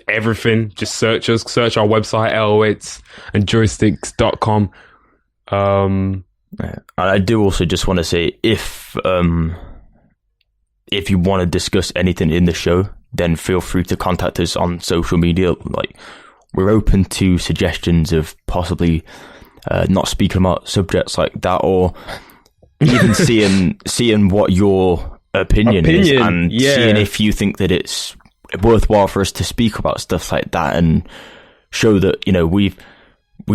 everything. Just search us. Search our website, 808s and Joysticks.com. I do also just want to say, if you want to discuss anything in the show, then feel free to contact us on social media. Like, we're open to suggestions of possibly not speaking about subjects like that, or even seeing what your opinion is, and seeing if you think that it's worthwhile for us to speak about stuff like that, and show that, you know, we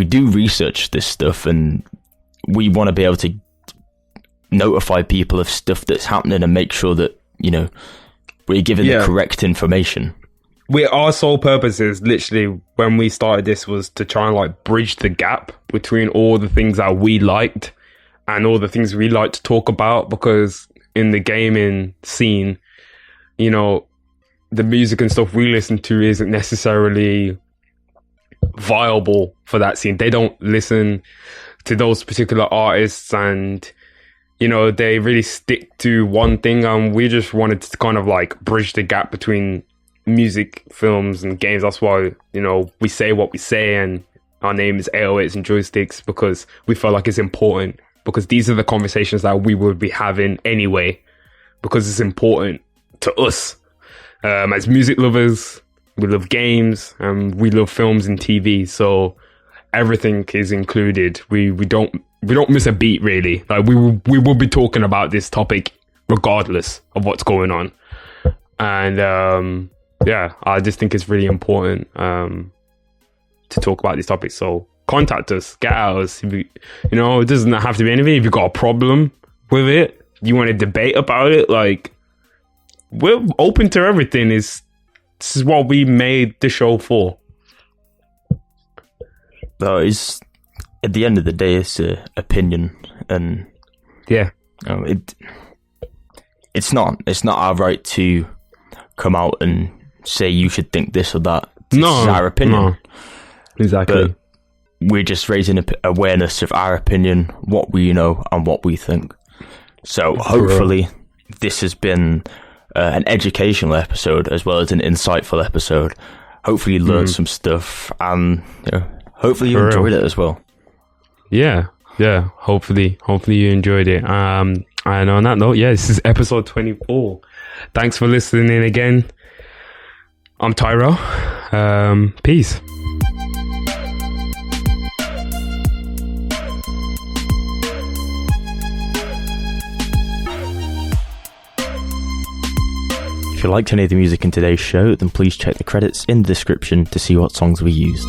do research this stuff, and we want to be able to notify people of stuff that's happening and make sure that, you know, we're given the correct information. Our sole purpose is literally, when we started this, was to try and like bridge the gap between all the things that we liked and all the things we like to talk about, because in the gaming scene, you know, the music and stuff we listen to isn't necessarily viable for that scene. They don't listen to those particular artists, and, you know, they really stick to one thing, and we just wanted to kind of like bridge the gap between music, films and games. That's why, you know, we say what we say, and our name is 808s and Joysticks, because we felt like it's important, because these are the conversations that we would be having anyway, because it's important to us as music lovers. We love games and we love films and TV, so everything is included. We don't miss a beat, really. Like, we will be talking about this topic regardless of what's going on. And I just think it's really important to talk about these topics. So contact us, get at us. If you know, it doesn't have to be anything. If you've got a problem with it, you want to debate about it, like, we're open to everything. This is what we made the show for. But it's, at the end of the day, it's an opinion, and it's not our right to come out and say you should think this or that. This is our opinion. No. Exactly. But we're just raising awareness of our opinion, what we know, and what we think. So hopefully this has been an educational episode as well as an insightful episode. Hopefully you learned some stuff, and, you know, hopefully you enjoyed it as well. Yeah. Hopefully you enjoyed it. And on that note, yeah, this is episode 24. Thanks for listening again. I'm Tyrell. Peace. If you liked any of the music in today's show, then please check the credits in the description to see what songs we used.